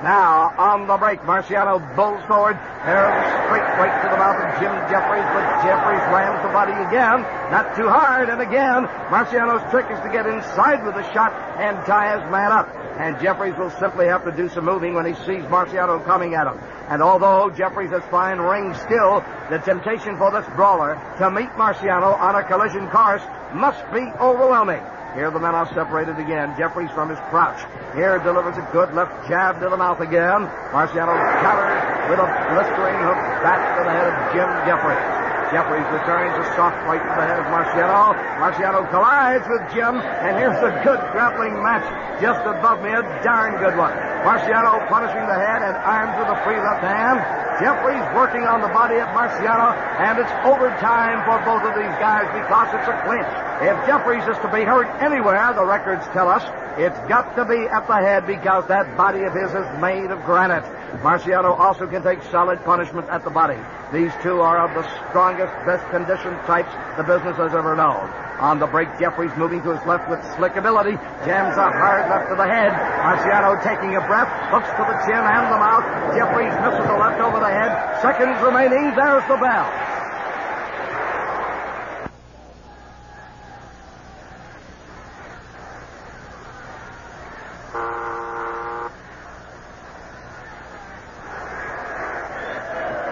Now, on the break, Marciano bulls forward. There's a straight right to the mouth of Jim Jeffries, but Jeffries rams the body again. Not too hard, and again, Marciano's trick is to get inside with the shot and tie his man up. And Jeffries will simply have to do some moving when he sees Marciano coming at him. And although Jeffries has fine ring skill, the temptation for this brawler to meet Marciano on a collision course must be overwhelming. Here the men are separated again. Jeffries from his crouch. Here delivers a good left jab to the mouth again. Marciano counters with a blistering hook back to the head of Jim Jeffries. Jeffries returns a soft right to the head of Marciano. Marciano collides with Jim, and here's a good grappling match just above me, a darn good one. Marciano punishing the head and arms with a free left hand. Jeffries working on the body of Marciano, and it's overtime for both of these guys because it's a clinch. If Jeffries is to be hurt anywhere, the records tell us, it's got to be at the head because that body of his is made of granite. Marciano also can take solid punishment at the body. These two are of the strongest, best conditioned types the business has ever known. On the break, Jeffries moving to his left with slick ability, jams a hard left to the head. Marciano taking a breath, hooks to the chin and the mouth. Jeffries misses the left over the head. Seconds remaining, there's the bell.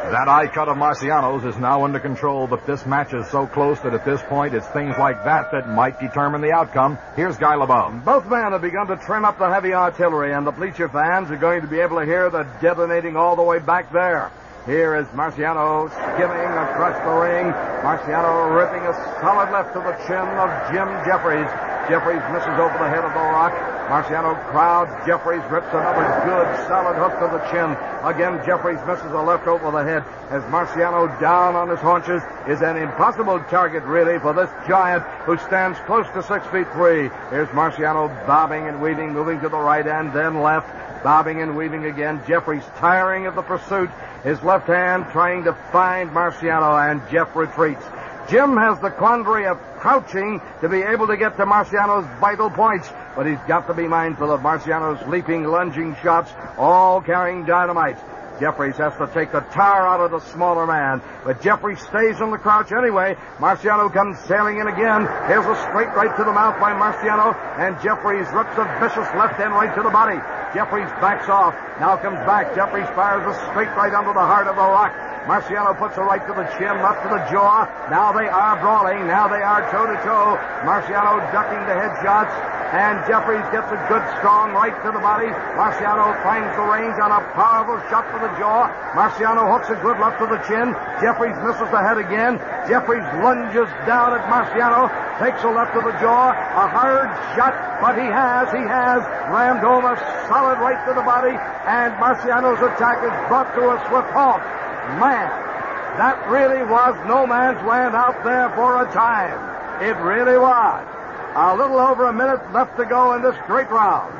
That eye cut of Marciano's is now under control, but this match is so close that at this point it's things like that that might determine the outcome. Here's Guy LeBeau. Both men have begun to trim up the heavy artillery, and the bleacher fans are going to be able to hear the detonating all the way back there. Here is Marciano skimming across the ring. Marciano ripping a solid left to the chin of Jim Jeffries. Jeffries misses over the head of the rock. Marciano crowds. Jeffries rips another good, solid hook to the chin. Again, Jeffries misses a left over the head as Marciano, down on his haunches, is an impossible target, really, for this giant who stands close to 6'3". Here's Marciano bobbing and weaving, moving to the right and then left, bobbing and weaving again. Jeffries tiring of the pursuit. His left hand trying to find Marciano, and Jeff retreats. Jim has the quandary of crouching to be able to get to Marciano's vital points, but he's got to be mindful of Marciano's leaping, lunging shots, all carrying dynamite. Jeffries has to take the tar out of the smaller man, but Jeffries stays in the crouch anyway. Marciano comes sailing in again. Here's a straight right to the mouth by Marciano, and Jeffries rips a vicious left hand right to the body. Jeffries backs off, now comes back. Jeffries fires a straight right under the heart of the rock. Marciano puts a right to the chin, left to the jaw. Now they are brawling. Now they are toe-to-toe. Marciano ducking the head shots, and Jeffries gets a good, strong right to the body. Marciano finds the range on a powerful shot to the jaw. Marciano hooks a good left to the chin. Jeffries misses the head again. Jeffries lunges down at Marciano, takes a left to the jaw. A hard shot, but he has rammed home a solid right to the body, and Marciano's attack is brought to a swift halt. Man, that really was no man's land out there for a time. It really was. A little over a minute left to go in this great round.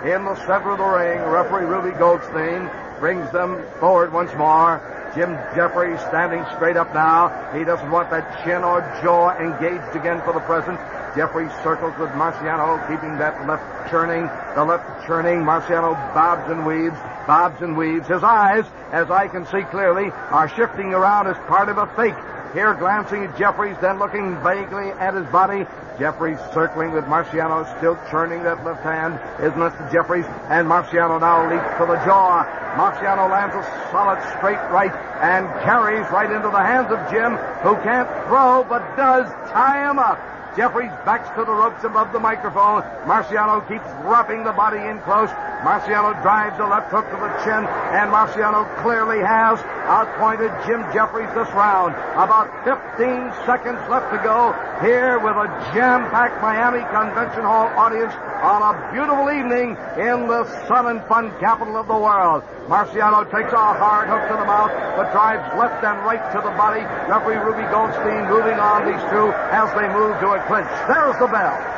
In the center of the ring, referee Ruby Goldstein brings them forward once more. Jim Jeffries standing straight up now. He doesn't want that chin or jaw engaged again for the present. Jeffries circles with Marciano, keeping that left churning. The left churning. Marciano bobs and weaves. His eyes, as I can see clearly, are shifting around as part of a fake. Here glancing at Jeffries, then looking vaguely at his body. Jeffries circling with Marciano, still churning that left hand. Is Mr. Jeffries, and Marciano now leaps to the jaw. Marciano lands a solid straight right and carries right into the hands of Jim, who can't throw but does tie him up. Jeffries backs to the ropes above the microphone. Marciano keeps wrapping the body in close. Marciano drives a left hook to the chin, and Marciano clearly has outpointed Jim Jeffries this round. About 15 seconds left to go here with a jam-packed Miami Convention Hall audience on a beautiful evening in the sun and fun capital of the world. Marciano takes a hard hook to the mouth, but drives left and right to the body. Referee Ruby Goldstein moving on these two as they move to a clinch. There's the bell.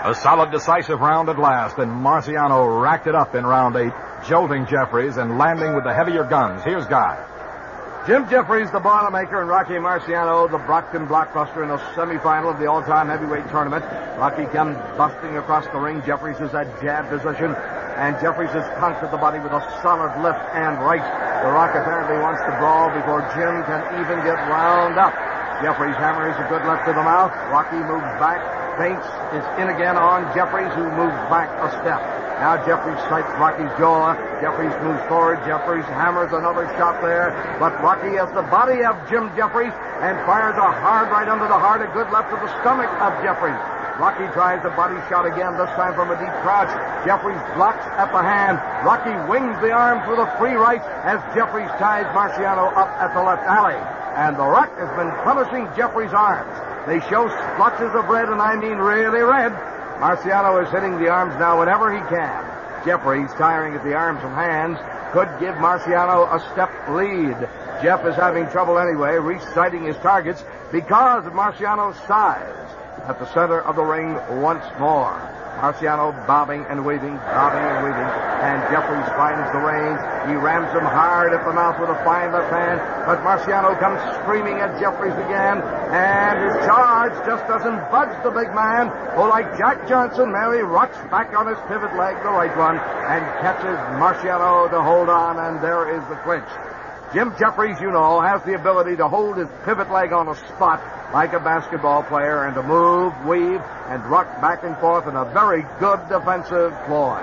A solid, decisive round at last, and Marciano racked it up in round 8, jolting Jeffries and landing with the heavier guns. Here's Guy. Jim Jeffries, the Boilermaker, and Rocky Marciano, the Brockton blockbuster in the semifinal of the all-time heavyweight tournament. Rocky comes busting across the ring. Jeffries is at jab position, and Jeffries has conquered the body with a solid left and right. The Rock apparently wants to brawl before Jim can even get wound up. Jeffries hammers a good left to the mouth. Rocky moves back. Feints is in again on Jeffries, who moves back a step. Now Jeffries strikes Rocky's jaw. Jeffries moves forward. Jeffries hammers another shot there. But Rocky has the body of Jim Jeffries and fires a hard right under the heart, a good left to the stomach of Jeffries. Rocky tries a body shot again, this time from a deep crouch. Jeffries blocks at the hand. Rocky wings the arms with a free right as Jeffries ties Marciano up at the left alley. And the Rock has been punishing Jeffries' arms. They show splotches of red, and I mean really red. Marciano is hitting the arms now whenever he can. Jeffries, tiring at the arms and hands, could give Marciano a step lead. Jeff is having trouble anyway, reciting his targets because of Marciano's size. At the center of the ring once more. Marciano bobbing and weaving, and Jeffries finds the range. He rams him hard at the mouth with a fine left hand, but Marciano comes screaming at Jeffries again, and his charge just doesn't budge the big man, who, like Jack Johnson, merely rocks back on his pivot leg, the right one, and catches Marciano to hold on, and there is the clinch. Jim Jeffries, you know, has the ability to hold his pivot leg on a spot like a basketball player and to move, weave, and rock back and forth in a very good defensive ploy.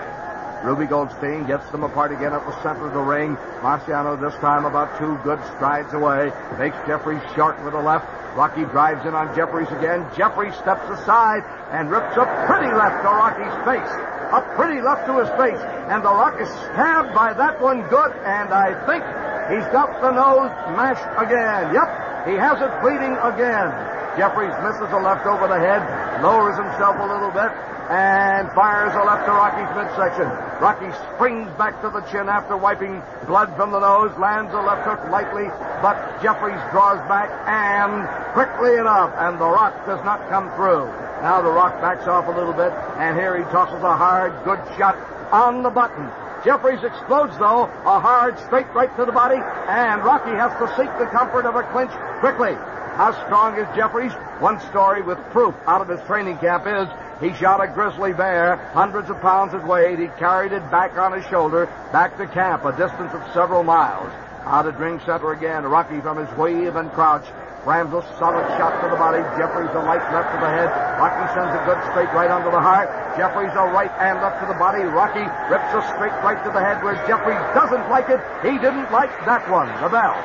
Ruby Goldstein gets them apart again at the center of the ring. Marciano this time about 2 good strides away. Makes Jeffries short with a left. Rocky drives in on Jeffries again. Jeffries steps aside and rips a pretty left to Rocky's face. A pretty left to his face. And the Rock is stabbed by that one good, and I think he's got the nose mashed again. Yep, he has it bleeding again. Jeffries misses a left over the head, lowers himself a little bit, and fires a left to Rocky's midsection. Rocky springs back to the chin after wiping blood from the nose, lands a left hook lightly, but Jeffries draws back, and quickly enough, and the Rock does not come through. Now the Rock backs off a little bit, and here he tosses a hard, good shot on the button. Jeffries explodes, though, a hard, straight right to the body, and Rocky has to seek the comfort of a clinch quickly. How strong is Jeffries? One story with proof out of his training camp is he shot a grizzly bear, hundreds of pounds it weighed. He carried it back on his shoulder, back to camp, a distance of several miles. Out at ring center again, Rocky from his weave and crouch rams a solid shot to the body. Jeffries a light left to the head. Rocky sends a good straight right under the heart. Jeffries a right and left to the body. Rocky rips a straight right to the head where Jeffries doesn't like it. He didn't like that one. The bell.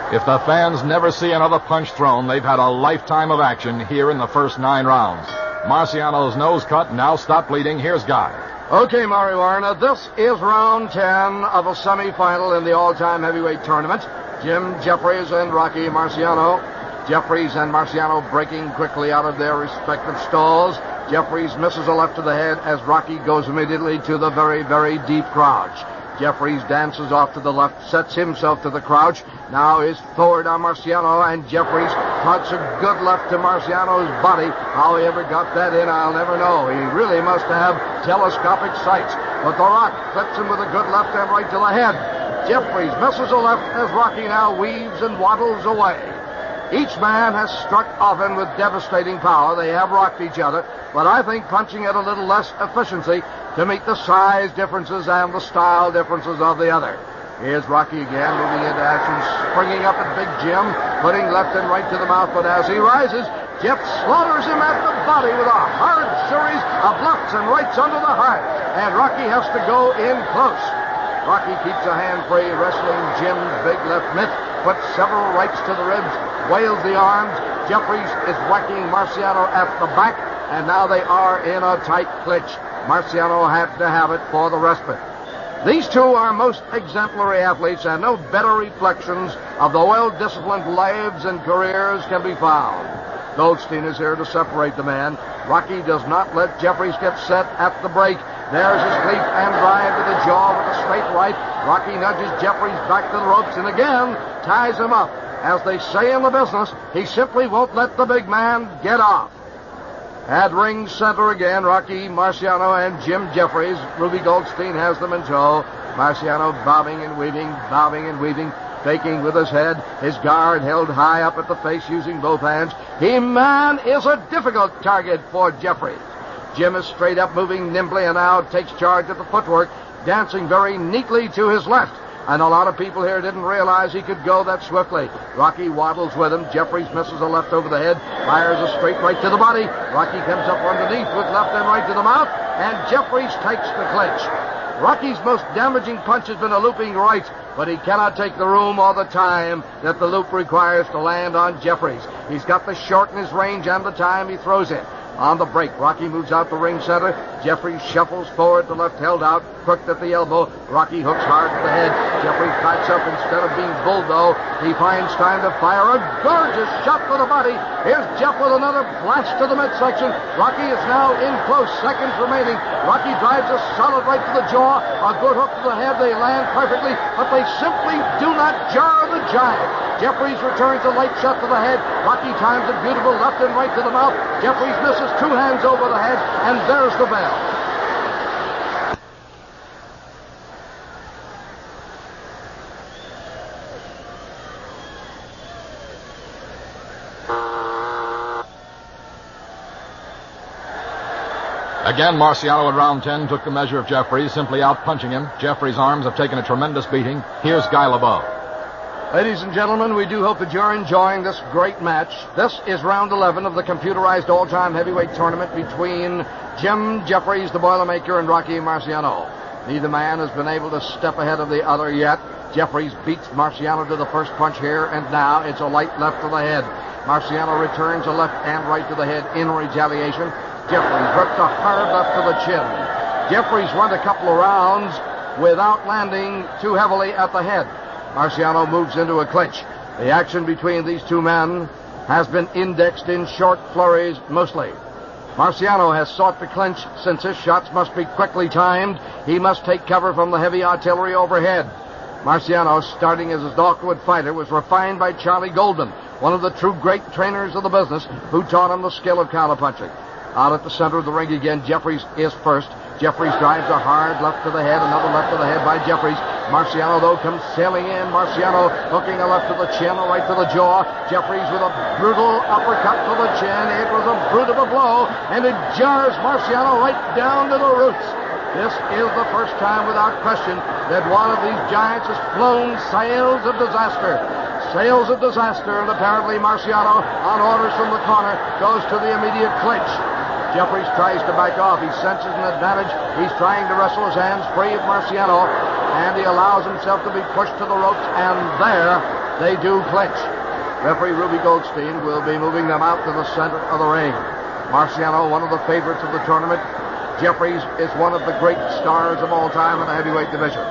If the fans never see another punch thrown, they've had a lifetime of action here in the first 9 rounds. Marciano's nose cut, now stop bleeding. Here's Guy. Okay, Maury Warner, this is round 10 of a semifinal in the all-time heavyweight tournament. Jim Jeffries and Rocky Marciano. Jeffries and Marciano breaking quickly out of their respective stalls. Jeffries misses a left to the head as Rocky goes immediately to the very, very deep crouch. Jeffries dances off to the left, sets himself to the crouch. Now is forward on Marciano, and Jeffries cuts a good left to Marciano's body. How he ever got that in, I'll never know. He really must have telescopic sights. But the Rock clips him with a good left and right to the head. Jeffries misses a left as Rocky now weaves and waddles away. Each man has struck often with devastating power. They have rocked each other, but I think punching at a little less efficiency to meet the size differences and the style differences of the other. Here's Rocky again, moving into action, springing up at Big Jim, putting left and right to the mouth, but as he rises, Jeff slaughters him at the body with a hard series of lefts and rights under the heart, and Rocky has to go in close. Rocky keeps a hand free, wrestling Jim's big left mitt, puts several rights to the ribs, wails the arms. Jeffries is whacking Marciano at the back, and now they are in a tight clinch. Marciano had to have it for the respite. These two are most exemplary athletes, and no better reflections of the well-disciplined lives and careers can be found. Goldstein is here to separate the man. Rocky does not let Jeffries get set at the break. There's his leap and drive to the jaw with a straight right. Rocky nudges Jeffries back to the ropes and again ties him up. As they say in the business, he simply won't let the big man get off. At ring center again, Rocky Marciano and Jim Jeffries. Ruby Goldstein has them in tow. Marciano bobbing and weaving, faking with his head, his guard held high up at the face using both hands. He, man, is a difficult target for Jeffries. Jim is straight up, moving nimbly, and now takes charge of the footwork, dancing very neatly to his left. And a lot of people here didn't realize he could go that swiftly. Rocky waddles with him. Jeffries misses a left over the head, fires a straight right to the body. Rocky comes up underneath with left and right to the mouth, and Jeffries takes the clinch. Rocky's most damaging punch has been a looping right, but he cannot take the room or the time that the loop requires to land on Jeffries. He's got the short in his range and the time he throws it. On the break, Rocky moves out the ring center. Jeffries shuffles forward, the left held out, crooked at the elbow. Rocky hooks hard to the head. Jeffries backs up instead of being bulled, though. He finds time to fire a gorgeous shot to the body. Here's Jeff with another blast to the midsection. Rocky is now in close, seconds remaining. Rocky drives a solid right to the jaw. A good hook to the head. They land perfectly, but they simply do not jar the giant. Jeffries returns a light shot to the head. Rocky times it beautiful left and right to the mouth. Jeffries misses, 2 hands over the head, and there's the bell. Again, Marciano at round 10 took the measure of Jeffries, simply out-punching him. Jeffries' arms have taken a tremendous beating. Here's Guy LeBeau. Ladies and gentlemen, we do hope that you're enjoying this great match. This is round 11 of the computerized all-time heavyweight tournament between Jim Jeffries, the Boilermaker, and Rocky Marciano. Neither man has been able to step ahead of the other yet. Jeffries beats Marciano to the first punch here, and now it's a light left to the head. Marciano returns a left and right to the head in retaliation. Jeffries ripped a hard left to the chin. Jeffries went a couple of rounds without landing too heavily at the head. Marciano moves into a clinch. The action between these two men has been indexed in short flurries mostly. Marciano has sought the clinch since his shots must be quickly timed. He must take cover from the heavy artillery overhead. Marciano, starting as an awkward fighter, was refined by Charlie Goldman, one of the true great trainers of the business, who taught him the skill of counterpunching. Out at the center of the ring again, Jeffries is first. Jeffries drives a hard left to the head, another left to the head by Jeffries. Marciano, though, comes sailing in. Marciano hooking a left to the chin, a right to the jaw. Jeffries with a brutal uppercut to the chin. It was a brute of a blow, and it jars Marciano right down to the roots. This is the first time, without question, that one of these giants has flown sails of disaster. Sails of disaster, and apparently Marciano, on orders from the corner, goes to the immediate clinch. Jeffries tries to back off. He senses an advantage. He's trying to wrestle his hands free of Marciano, and he allows himself to be pushed to the ropes, and there They do clinch. Referee Ruby Goldstein will be moving them out to the center of the ring. Marciano, one of the favorites of the tournament. Jeffries is one of the great stars of all time in the heavyweight division.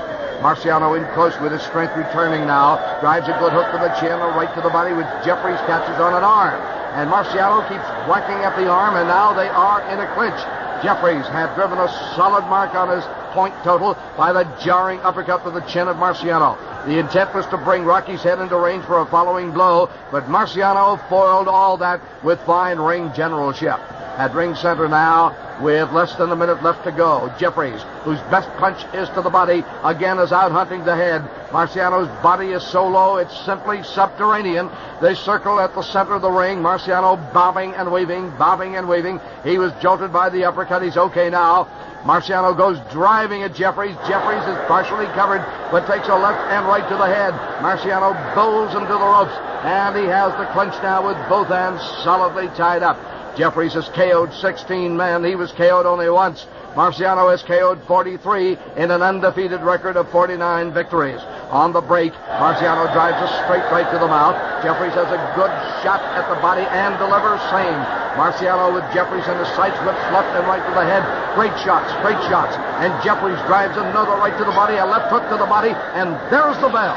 Marciano in close with his strength returning now. Drives a good hook to the chin, a right to the body, which Jeffries catches on an arm. And Marciano keeps whacking at the arm, and now they are in a clinch. Jeffries had driven a solid mark on his point total by the jarring uppercut to the chin of Marciano. The intent was to bring Rocky's head into range for a following blow, but Marciano foiled all that with fine ring generalship. At ring center now, with less than a minute left to go, Jeffries, whose best punch is to the body, again is out hunting the head. Marciano's body is so low, it's simply subterranean. They circle at the center of the ring. Marciano bobbing and weaving, bobbing and weaving. He was jolted by the uppercut. He's okay now. Marciano goes driving at Jeffries. Jeffries is partially covered, but takes a left and right to the head. Marciano bowls him to the ropes, and he has the clinch now with both hands solidly tied up. Jeffries has KO'd 16 men. He was KO'd only once. Marciano has KO'd 43 in an undefeated record of 49 victories. On the break, Marciano drives a straight right to the mouth. Jeffries has a good shot at the body and delivers same. Marciano with Jeffries in his sights, whips left and right to the head. Great shots, great shots. And Jeffries drives another right to the body, a left hook to the body, and there's the bell.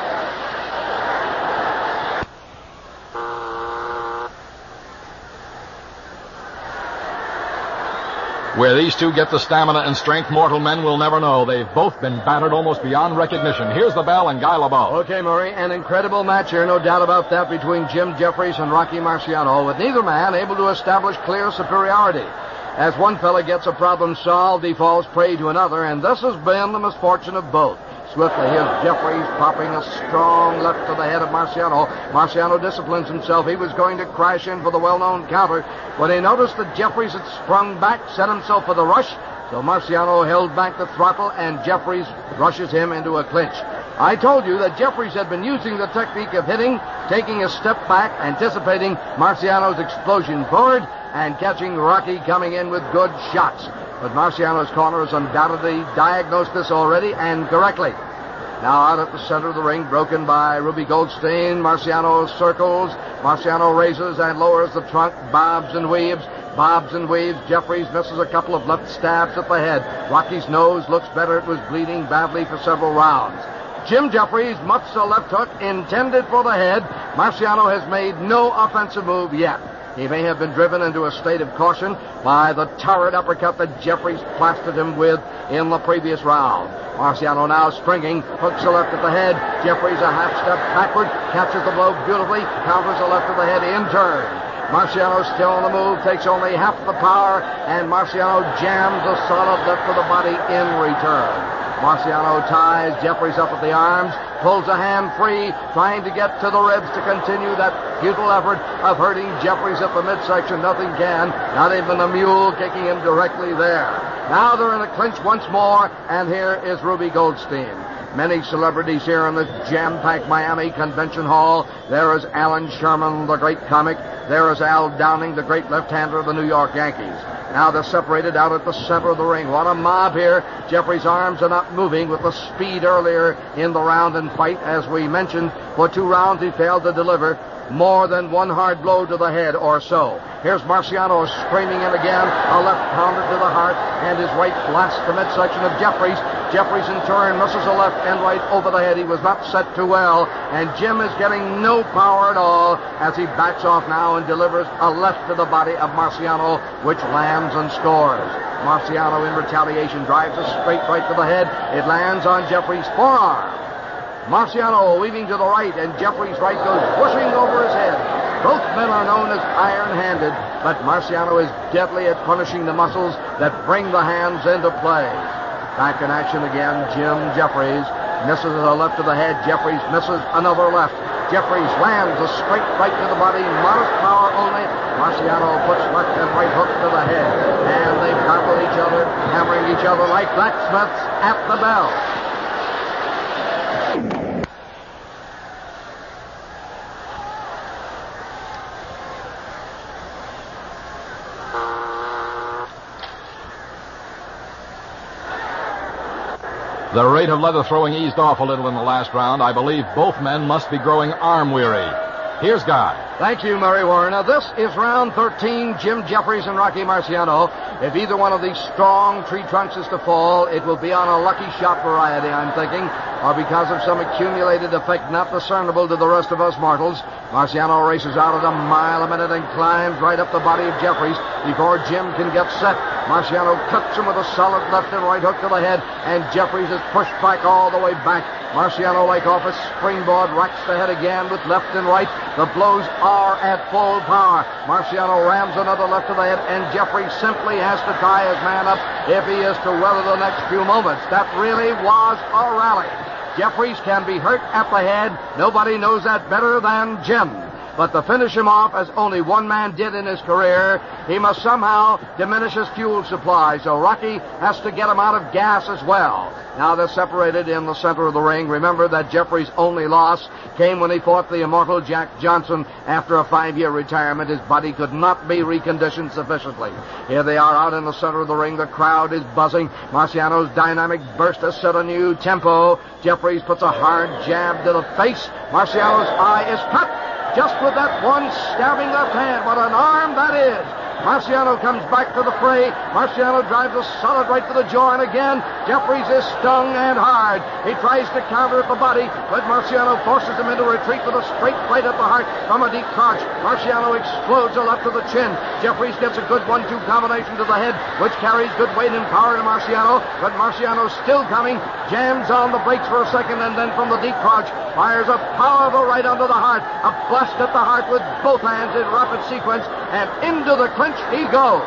Where these two get the stamina and strength, mortal men will never know. They've both been battered almost beyond recognition. Here's the bell and Guy LeBeau. Okay, Murray, an incredible match here, no doubt about that, between Jim Jeffries and Rocky Marciano, with neither man able to establish clear superiority. As one fella gets a problem solved, he falls prey to another, and this has been the misfortune of both. Swiftly, here's Jeffries popping a strong left to the head of Marciano. Marciano disciplines himself. He was going to crash in for the well-known counter, but he noticed that Jeffries had sprung back, set himself for the rush, so Marciano held back the throttle, and Jeffries rushes him into a clinch. I told you that Jeffries had been using the technique of hitting, taking a step back, anticipating Marciano's explosion forward, and catching Rocky coming in with good shots. But Marciano's corner has undoubtedly diagnosed this already, and correctly. Now out at the center of the ring, broken by Ruby Goldstein. Marciano circles. Marciano raises and lowers the trunk, bobs and weaves. Bobs and weaves. Jeffries misses a couple of left stabs at the head. Rocky's nose looks better. It was bleeding badly for several rounds. Jim Jeffries muffs a left hook intended for the head. Marciano has made no offensive move yet. He may have been driven into a state of caution by the torrid uppercut that Jeffries plastered him with in the previous round. Marciano now springing, hooks a left at the head. Jeffries a half step backward, catches the blow beautifully, counters a left to the head in turn. Marciano still on the move, takes only half the power, and Marciano jams a solid left to the body in return. Marciano ties Jeffries up at the arms, pulls a hand free, trying to get to the ribs to continue that futile effort of hurting Jeffries at the midsection. Nothing can, not even the mule kicking him directly there. Now they're in a clinch once more, and here is Ruby Goldstein. Many celebrities here in this jam-packed Miami Convention Hall. There is Alan Sherman, the great comic. There is Al Downing, the great left-hander of the New York Yankees. Now they're separated out at the center of the ring. What a mob here. Jeffries' arms are not moving with the speed earlier in the round and fight. As we mentioned, for 2 rounds he failed to deliver more than one hard blow to the head or so. Here's Marciano screaming in again, a left pounder to the heart, and his right blasts the midsection of Jeffries. Jeffries in turn misses a left and right over the head. He was not set too well, and Jim is getting no power at all as he backs off now and delivers a left to the body of Marciano, which lands and scores. Marciano in retaliation drives a straight right to the head. It lands on Jeffries' forearm. Marciano weaving to the right, and Jeffries' right goes whooshing over his head. Both men are known as iron-handed, but Marciano is deadly at punishing the muscles that bring the hands into play. Back in action again, Jim Jeffries misses a left to the head. Jeffries misses another left. Jeffries lands a straight right to the body, modest power only. Marciano puts left and right hook to the head, and they grapple each other, hammering each other like blacksmiths at the bell. The rate of leather throwing eased off a little in the last round. I believe both men must be growing arm-weary. Here's Guy. Thank you, Murray Warren. Now, this is round 13, Jim Jeffries and Rocky Marciano. If either one of these strong tree trunks is to fall, it will be on a lucky shot variety, I'm thinking, or because of some accumulated effect not discernible to the rest of us mortals. Marciano races out at a mile a minute and climbs right up the body of Jeffries before Jim can get set. Marciano cuts him with a solid left and right hook to the head, and Jeffries is pushed back all the way back. Marciano, like off a springboard, racks the head again with left and right. The blows are at full power. Marciano rams another left to the head, and Jeffries simply has to tie his man up if he is to weather the next few moments. That really was a rally. Jeffries can be hurt at the head. Nobody knows that better than Jim. But to finish him off, as only one man did in his career, he must somehow diminish his fuel supply. So Rocky has to get him out of gas as well. Now they're separated in the center of the ring. Remember that Jeffries' only loss came when he fought the immortal Jack Johnson after a 5-year retirement. His body could not be reconditioned sufficiently. Here they are out in the center of the ring. The crowd is buzzing. Marciano's dynamic burst has set a new tempo. Jeffries puts a hard jab to the face. Marciano's eye is cut. Just with that one stabbing left hand. What an arm that is. Marciano comes back to the fray. Marciano drives a solid right to the jaw, and again, Jeffries is stung and hard. He tries to counter at the body, but Marciano forces him into retreat with a straight right at the heart from a deep crouch. Marciano explodes a left to the chin. Jeffries gets a good 1-2 combination to the head, which carries good weight and power to Marciano, but Marciano's still coming, jams on the brakes for a second, and then from the deep crouch, fires a powerful right under the heart, a blast at the heart with both hands in rapid sequence, and into the clinch he goes.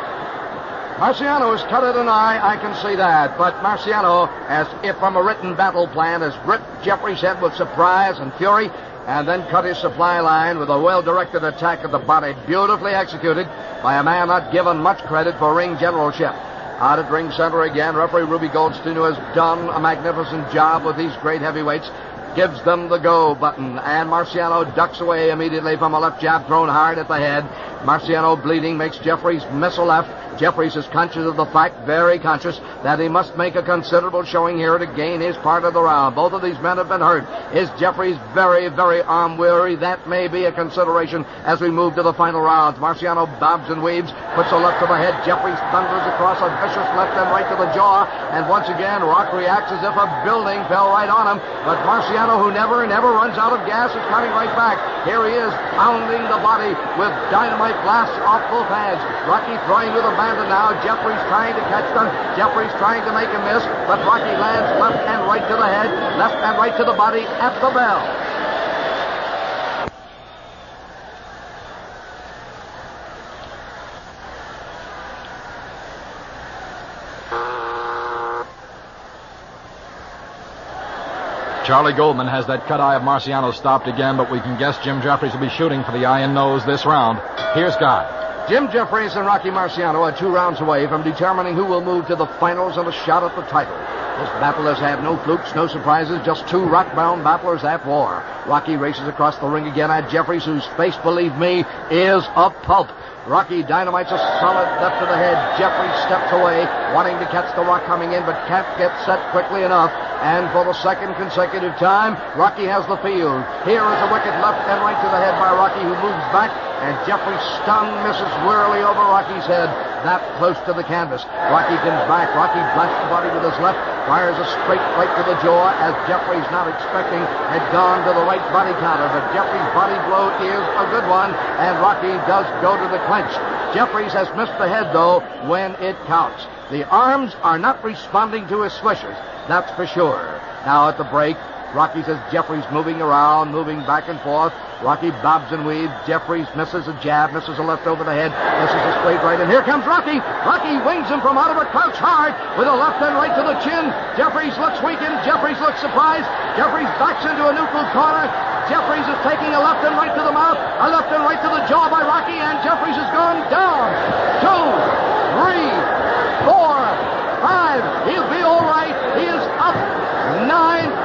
Marciano has cut it an eye, I can see that, but Marciano, as if from a written battle plan, has gripped Jeffries' head with surprise and fury, and then cut his supply line with a well-directed attack at the body, beautifully executed by a man not given much credit for ring generalship. Out at ring center again, referee Ruby Goldstein, who has done a magnificent job with these great heavyweights, gives them the go button, and Marciano ducks away immediately from a left jab thrown hard at the head. Marciano, bleeding, makes Jeffries miss a left. Jeffries is conscious of the fact, very conscious, that he must make a considerable showing here to gain his part of the round. Both of these men have been hurt. Is Jeffries very, very arm-weary? That may be a consideration as we move to the final rounds. Marciano bobs and weaves, puts a left to the head. Jeffries thunders across a vicious left and right to the jaw, and once again, Rock reacts as if a building fell right on him. But Marciano, who never runs out of gas, is coming right back. Here he is, pounding the body with dynamite blasts off both hands. Rocky throwing with abandon now. Jeffries trying to catch them. Jeffries trying to make a miss, but Rocky lands left and right to the head, left and right to the body at the bell. Charlie Goldman has that cut eye of Marciano stopped again, but we can guess Jim Jeffries will be shooting for the eye and nose this round. Here's Guy. Jim Jeffries and Rocky Marciano are 2 rounds away from determining who will move to the finals and a shot at the title. This battle has had no flukes, no surprises, just 2 rock-bound battlers at war. Rocky races across the ring again at Jeffries, whose face, believe me, is a pulp. Rocky dynamites a solid left to the head. Jeffries steps away, wanting to catch the rock coming in, but can't get set quickly enough. And for the second consecutive time, Rocky has the field. Here is a wicked left and right to the head by Rocky, who moves back, and Jeffries stun misses wearily over Rocky's head, that close to the canvas. Rocky comes back. Rocky blasts the body with his left, fires a straight right to the jaw, as Jeffries, not expecting, had gone to the right body counter. But Jeffries' body blow is a good one, and Rocky does go to the clinch. Jeffries has missed the head, though, when it counts. The arms are not responding to his swishes, that's for sure. Now at the break, Rocky says Jeffries moving around, moving back and forth. Rocky bobs and weaves. Jeffries misses a jab, misses a left over the head, misses a straight right, and here comes Rocky. Rocky wings him from out of a crouch hard with a left and right to the chin. Jeffries looks weakened. Jeffries looks surprised. Jeffries backs into a neutral corner. Jeffries is taking a left and right to the mouth, a left and right to the jaw by Rocky, and Jeffries has gone down. 2, 3, 4, 5. He'll be all right. He is up. 9.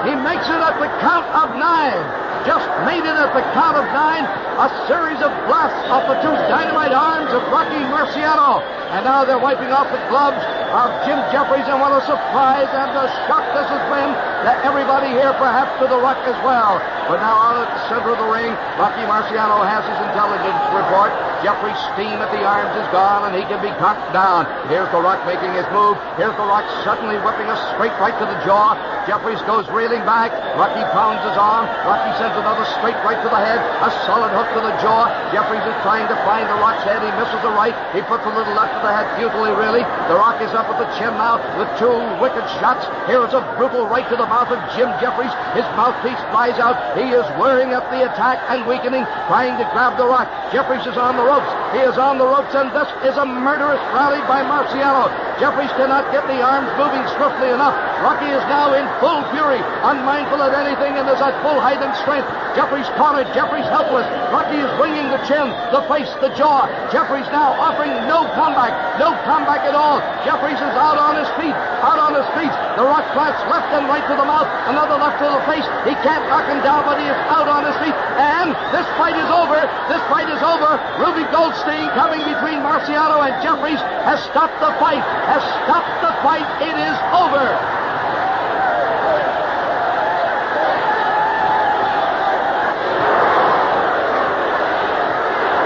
He makes it at the count of 9. Just made it at the count of 9. A series of blasts off the 2 dynamite arms of Rocky Marciano. And now they're wiping off the gloves. of Jim Jeffries, and what a surprise and a shock this has been to everybody here, perhaps to the Rock as well. But now out at the center of the ring, Rocky Marciano has his intelligence report. Jeffries' steam at the arms is gone, and he can be knocked down. Here's the Rock making his move. Here's the Rock suddenly whipping a straight right to the jaw. Jeffries goes reeling back. Rocky pounds his arm. Rocky sends another straight right to the head. A solid hook to the jaw. Jeffries is trying to find the Rock's head. He misses the right. He puts a little left to the head, futilely, really. The Rock is up at the chin now with two wicked shots. Here is a brutal right to the mouth of Jim Jeffries. His mouthpiece flies out. He is whirring up the attack and weakening, trying to grab the Rock. Jeffries is on the ropes. He is on the ropes, and this is a murderous rally by Marciano. Jeffries cannot get the arms moving swiftly enough. Rocky is now in full fury, unmindful of anything, and is at full height and strength. Jeffries cornered. Jeffries helpless. Rocky is wringing the chin, the face, the jaw. Jeffries now offering no comeback. No comeback at all. Jeffries is out on his feet. Out on his feet. The Rock plants left and right to the mouth. Another left to the face. He can't knock him down, but he is out on his feet. And this fight is over. This fight is over. Ruby Goldstein, coming between Marciano and Jeffries, has stopped the fight. Has stopped the fight. It is over.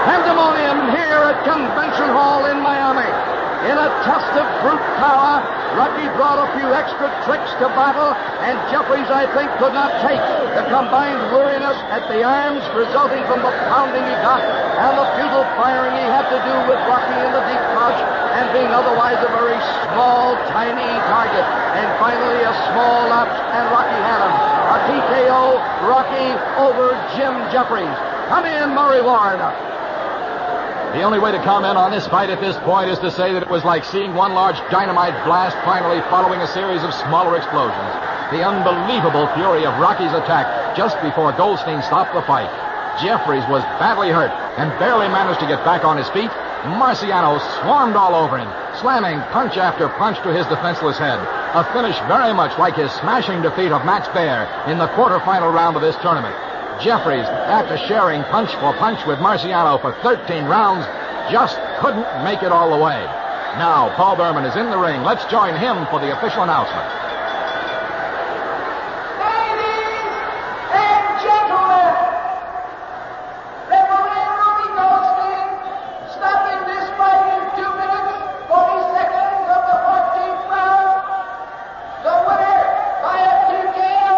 Pandemonium here at Convention Hall in Miami. In a test of brute power, Rocky brought a few extra tricks to battle, and Jeffries, I think, could not take the combined weariness at the arms resulting from the pounding he got and the futile firing he had to do with Rocky in the deep crouch and being otherwise a very small, tiny target. And finally, a small lapse, and Rocky had him. A TKO, Rocky over Jim Jeffries. Come in, Murray Ward. The only way to comment on this fight at this point is to say that it was like seeing one large dynamite blast finally following a series of smaller explosions. The unbelievable fury of Rocky's attack just before Goldstein stopped the fight. Jeffries was badly hurt and barely managed to get back on his feet. Marciano swarmed all over him, slamming punch after punch to his defenseless head. A finish very much like his smashing defeat of Max Baer in the quarterfinal round of this tournament. Jeffries, after sharing punch for punch with Marciano for 13 rounds, just couldn't make it all the way. Now, Paul Berman is in the ring. Let's join him for the official announcement. Ladies and gentlemen, referee Rocky Goldstein stopping this fight in 2 minutes, 40 seconds of the 14th round. The winner by a TKO,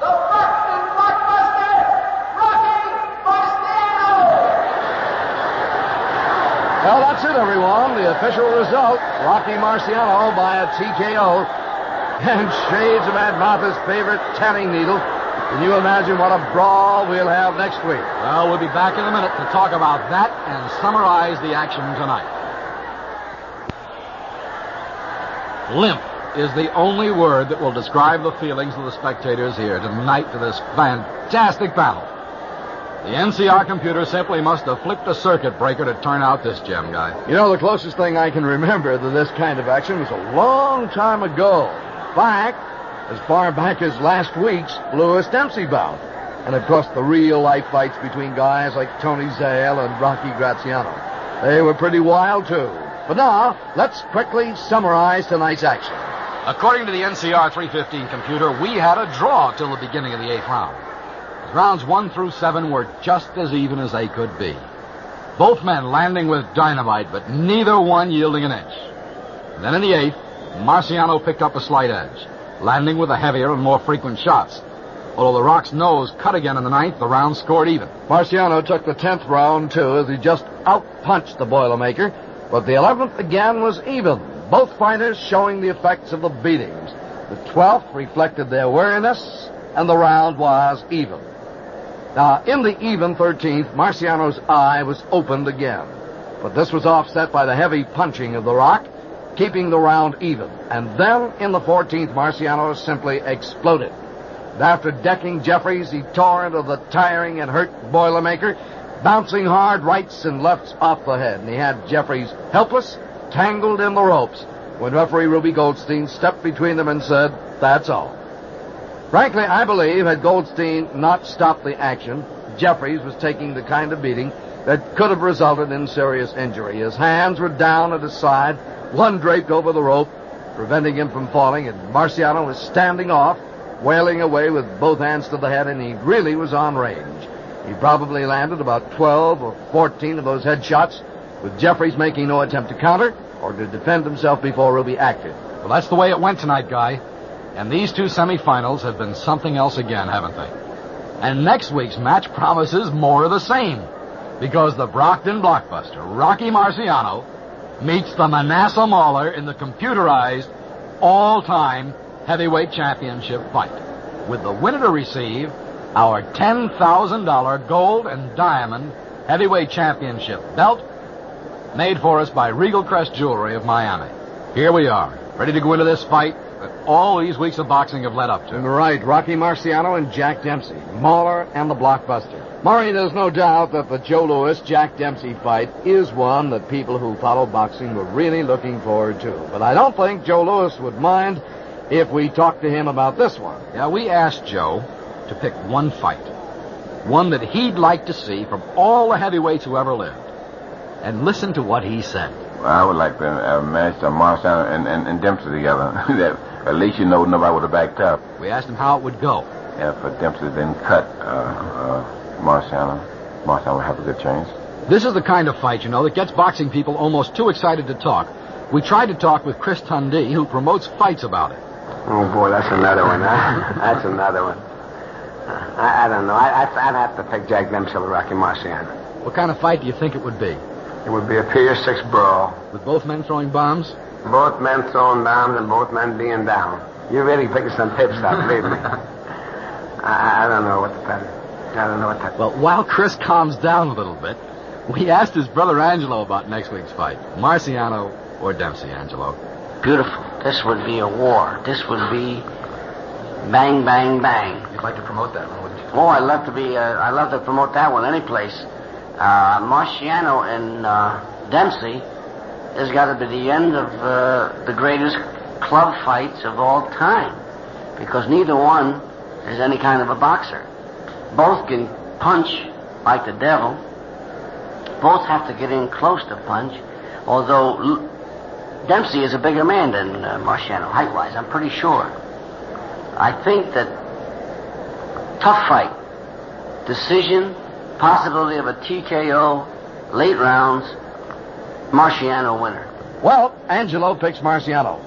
the Boston blockbuster, Rocky Marciano. Well, that's it, everyone. The official result, Rocky Marciano by a TKO. And shades of Aunt Martha's favorite tanning needle. Can you imagine what a brawl we'll have next week? Well, we'll be back in a minute to talk about that and summarize the action tonight. Limp is the only word that will describe the feelings of the spectators here tonight to this fantastic battle. The NCR computer simply must have flipped a circuit breaker to turn out this gem guy. You know, the closest thing I can remember to this kind of action was a long time ago. In fact, as far back as last week's Lewis Dempsey bout. And, of course, the real-life fights between guys like Tony Zale and Rocky Graziano. They were pretty wild, too. But now, let's quickly summarize tonight's action. According to the NCR 315 computer, we had a draw till the beginning of the 8th round. Rounds 1 through 7 were just as even as they could be. Both men landing with dynamite, but neither one yielding an inch. And then in the 8th, Marciano picked up a slight edge, landing with the heavier and more frequent shots. Although the Rock's nose cut again in the 9th, the round scored even. Marciano took the 10th round, too, as he just out-punched the Boilermaker. But the 11th again was even, both fighters showing the effects of the beatings. The 12th reflected their weariness, and the round was even. Now, in the even 13th, Marciano's eye was opened again. But this was offset by the heavy punching of the Rock, keeping the round even. And then, in the 14th, Marciano simply exploded. And after decking Jeffries, he tore into the tiring and hurt Boilermaker, bouncing hard rights and lefts off the head. And he had Jeffries helpless, tangled in the ropes, when referee Ruby Goldstein stepped between them and said, "That's all." Frankly, I believe had Goldstein not stopped the action, Jeffries was taking the kind of beating that could have resulted in serious injury. His hands were down at his side, one draped over the rope, preventing him from falling, and Marciano was standing off, wailing away with both hands to the head, and he really was on range. He probably landed about 12 or 14 of those headshots, with Jeffries making no attempt to counter or to defend himself before Ruby acted. Well, that's the way it went tonight, Guy. And these two semifinals have been something else again, haven't they? And next week's match promises more of the same, because the Brockton blockbuster, Rocky Marciano, meets the Manasseh Mauler in the computerized, all-time heavyweight championship fight, with the winner to receive our $10,000 gold and diamond heavyweight championship belt made for us by Regal Crest Jewelry of Miami. Here we are, ready to go into this fight that all these weeks of boxing have led up to. Right, Rocky Marciano and Jack Dempsey, Mauler and the blockbuster. Murray, there's no doubt that the Joe Louis-Jack Dempsey fight is one that people who follow boxing were really looking forward to. But I don't think Joe Louis would mind if we talked to him about this one. Yeah, we asked Joe to pick one fight, one that he'd like to see from all the heavyweights who ever lived. And listen to what he said. Well, I would like to have a match of Marciano and Dempsey together. That at least nobody would have backed up. We asked him how it would go. Yeah, for Dempsey then cut Marciano. Marciano would have a good chance. This is the kind of fight, that gets boxing people almost too excited to talk. We tried to talk with Chris Tunde, who promotes fights about it. Oh, boy, that's another one, huh? That's another one. I don't know. I'd have to pick Jack Dempsey or Rocky Marciano. What kind of fight do you think it would be? It would be a Pier 6 brawl. With both men throwing bombs? Both men throwing bombs and both men being down. You're really picking some tips out, believe me. I don't know what to tell you. I don't know what to... Well, while Chris calms down a little bit, we asked his brother Angelo about next week's fight. Marciano or Dempsey, Angelo? Beautiful. This would be a war. This would be bang, bang, bang. You'd like to promote that one, wouldn't you? Oh, I'd love to promote that one any place. Marciano and Dempsey has got to be the end of the greatest club fights of all time, because neither one is any kind of a boxer. Both can punch like the devil. Both have to get in close to punch, although Dempsey is a bigger man than Marciano, height-wise, I'm pretty sure. I think that tough fight, decision, possibility of a TKO, late rounds, Marciano winner. Well, Angelo picks Marciano.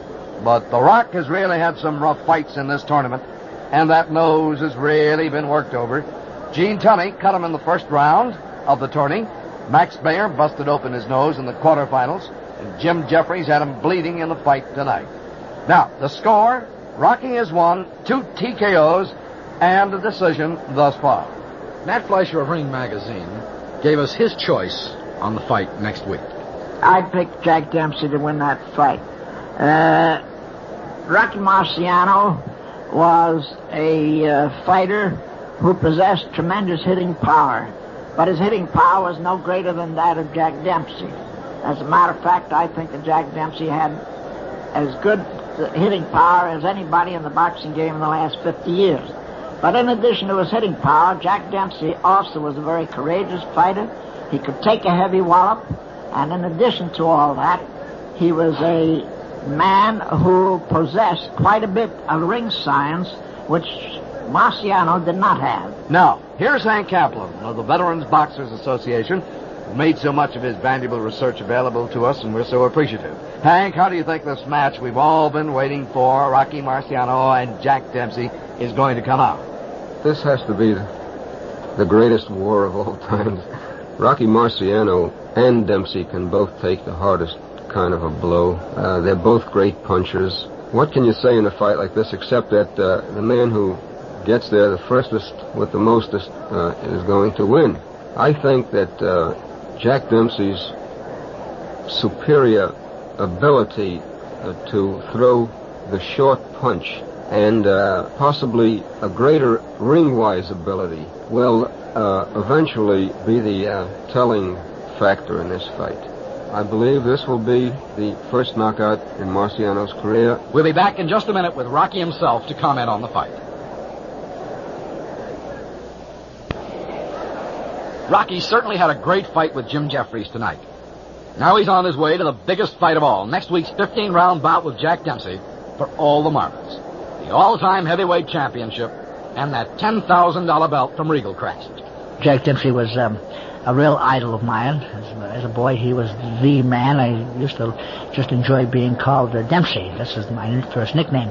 But The Rock has really had some rough fights in this tournament, and that nose has really been worked over. Gene Tunney cut him in the first round of the tourney. Max Baer busted open his nose in the quarterfinals, and Jim Jeffries had him bleeding in the fight tonight. Now, the score, Rocky has won 2 TKOs and a decision thus far. Matt Fleischer of Ring Magazine gave us his choice on the fight next week. I'd pick Jack Dempsey to win that fight. Rocky Marciano was a fighter who possessed tremendous hitting power, but his hitting power was no greater than that of Jack Dempsey. As a matter of fact, I think that Jack Dempsey had as good hitting power as anybody in the boxing game in the last 50 years. But in addition to his hitting power, Jack Dempsey also was a very courageous fighter. He could take a heavy wallop, and in addition to all that, he was a man who possessed quite a bit of ring science, which Marciano did not have. Now, here's Hank Kaplan of the Veterans Boxers Association, who made so much of his valuable research available to us, and we're so appreciative. Hank, how do you think this match we've all been waiting for, Rocky Marciano and Jack Dempsey, is going to come out? This has to be the greatest war of all times. Rocky Marciano and Dempsey can both take the hardest kind of a blow. They're both great punchers. What can you say in a fight like this except that the man who gets there the firstest with the mostest is going to win? I think that Jack Dempsey's superior ability to throw the short punch and possibly a greater ring-wise ability will eventually be the telling factor in this fight. I believe this will be the first knockout in Marciano's career. We'll be back in just a minute with Rocky himself to comment on the fight. Rocky certainly had a great fight with Jim Jeffries tonight. Now he's on his way to the biggest fight of all, next week's 15-round bout with Jack Dempsey for all the marbles. The all-time heavyweight championship and that $10,000 belt from Regal Crest. Jack Dempsey was a real idol of mine. As a boy, he was the man. I used to just enjoy being called Dempsey. This is my first nickname.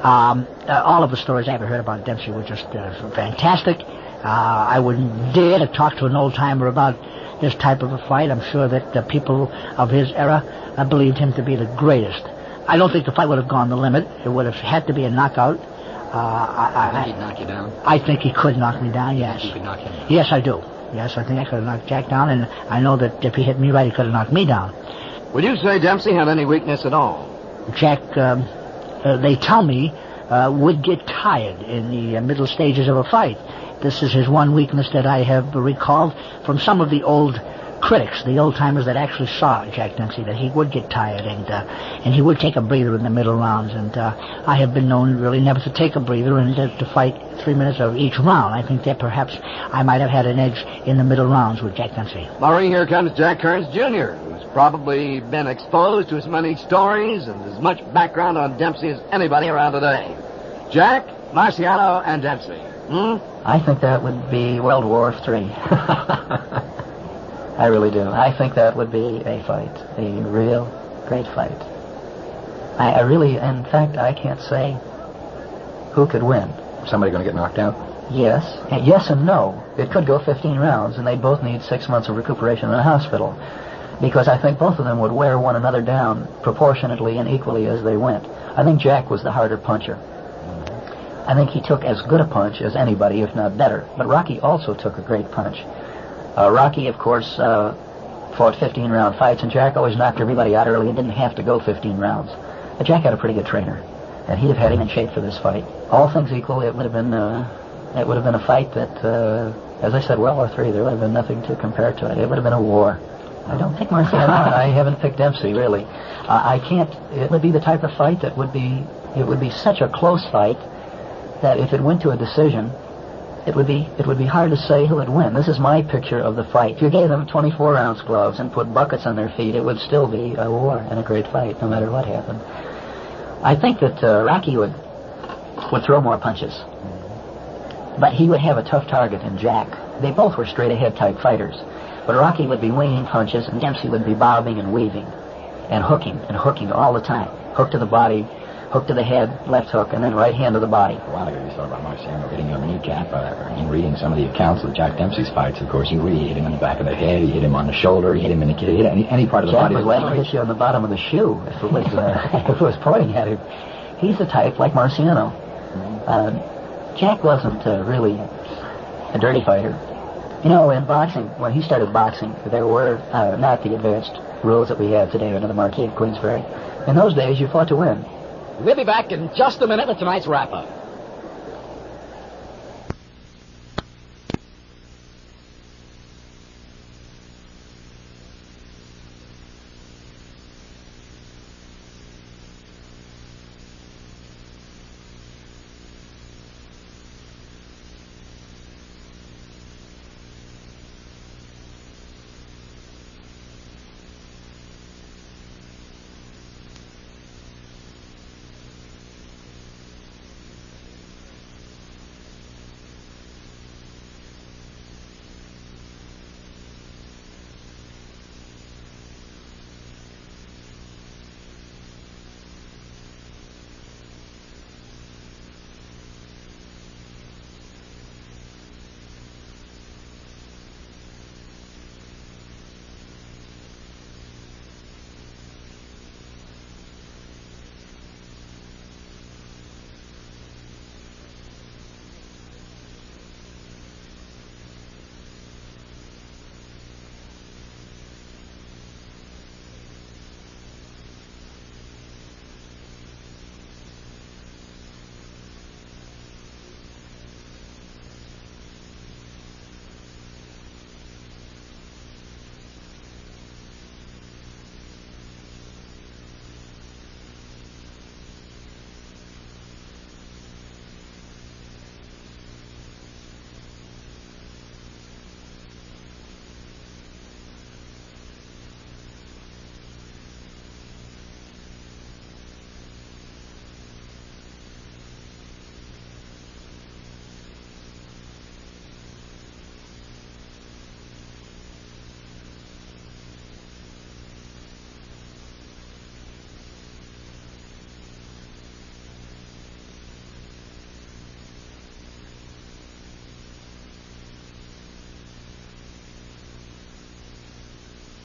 All of the stories I ever heard about Dempsey were just fantastic. I wouldn't dare to talk to an old-timer about this type of a fight. I'm sure that the people of his era believed him to be the greatest. I don't think the fight would have gone the limit. It would have had to be a knockout. I think he'd knock you down. I think he could knock me down, yes. You could knock him down? Yes, I do. Yes, I think I could have knocked Jack down, and I know that if he hit me right, he could have knocked me down. Would you say Dempsey had any weakness at all? Jack, they tell me, would get tired in the middle stages of a fight. This is his one weakness that I have recalled from some of the old critics, the old-timers that actually saw Jack Dempsey, that he would get tired and he would take a breather in the middle rounds. And I have been known really never to take a breather and to fight 3 minutes of each round. I think that perhaps I might have had an edge in the middle rounds with Jack Dempsey. Murray, here comes Jack Kearns Jr., who's probably been exposed to as many stories and as much background on Dempsey as anybody around today. Jack, Marciano, and Dempsey. I think that would be World War III. I really do. I think that would be a fight, a real great fight. I really, in fact, I can't say who could win. Somebody going to get knocked out? Yes. Yes and no. It could go 15 rounds, and they both need 6 months of recuperation in a hospital. Because I think both of them would wear one another down proportionately and equally as they went. I think Jack was the harder puncher. I think he took as good a punch as anybody, if not better. But Rocky also took a great punch. Rocky, of course, fought 15-round fights, and Jack always knocked everybody out early and didn't have to go 15 rounds. But Jack had a pretty good trainer, and he'd have had him in shape for this fight. All things equal, it would have been a fight that, as I said, World War III, there would have been nothing to compare to it. It would have been a war. I don't think Marciano. I haven't picked Dempsey, really. I can't. It would be the type of fight that would be such a close fight that if it went to a decision, it would be hard to say who would win. This is my picture of the fight. If you gave them 24-ounce gloves and put buckets on their feet, it would still be a war and a great fight, no matter what happened. I think that Rocky would throw more punches, but he would have a tough target in Jack. They both were straight-ahead type fighters, but Rocky would be winging punches, and Dempsey would be bobbing and weaving and hooking all the time. Hook to the body, hook to the head, left hook, and then right hand to the body. A while ago, you saw about Marciano hitting him on the kneecap. In reading some of the accounts of Jack Dempsey's fights, of course, he really hit him in the back of the head, he hit him on the shoulder, he hit him in the kid, he hit any part of the body. Jack would let him hit you on the bottom of the shoe if it was, if it was pointing at him. He's the type like Marciano. Jack wasn't really a dirty fighter. You know, in boxing, when he started boxing, there were not the advanced rules that we have today under the Marquis of Queensberry. In those days, you fought to win. We'll be back in just a minute with tonight's wrap-up.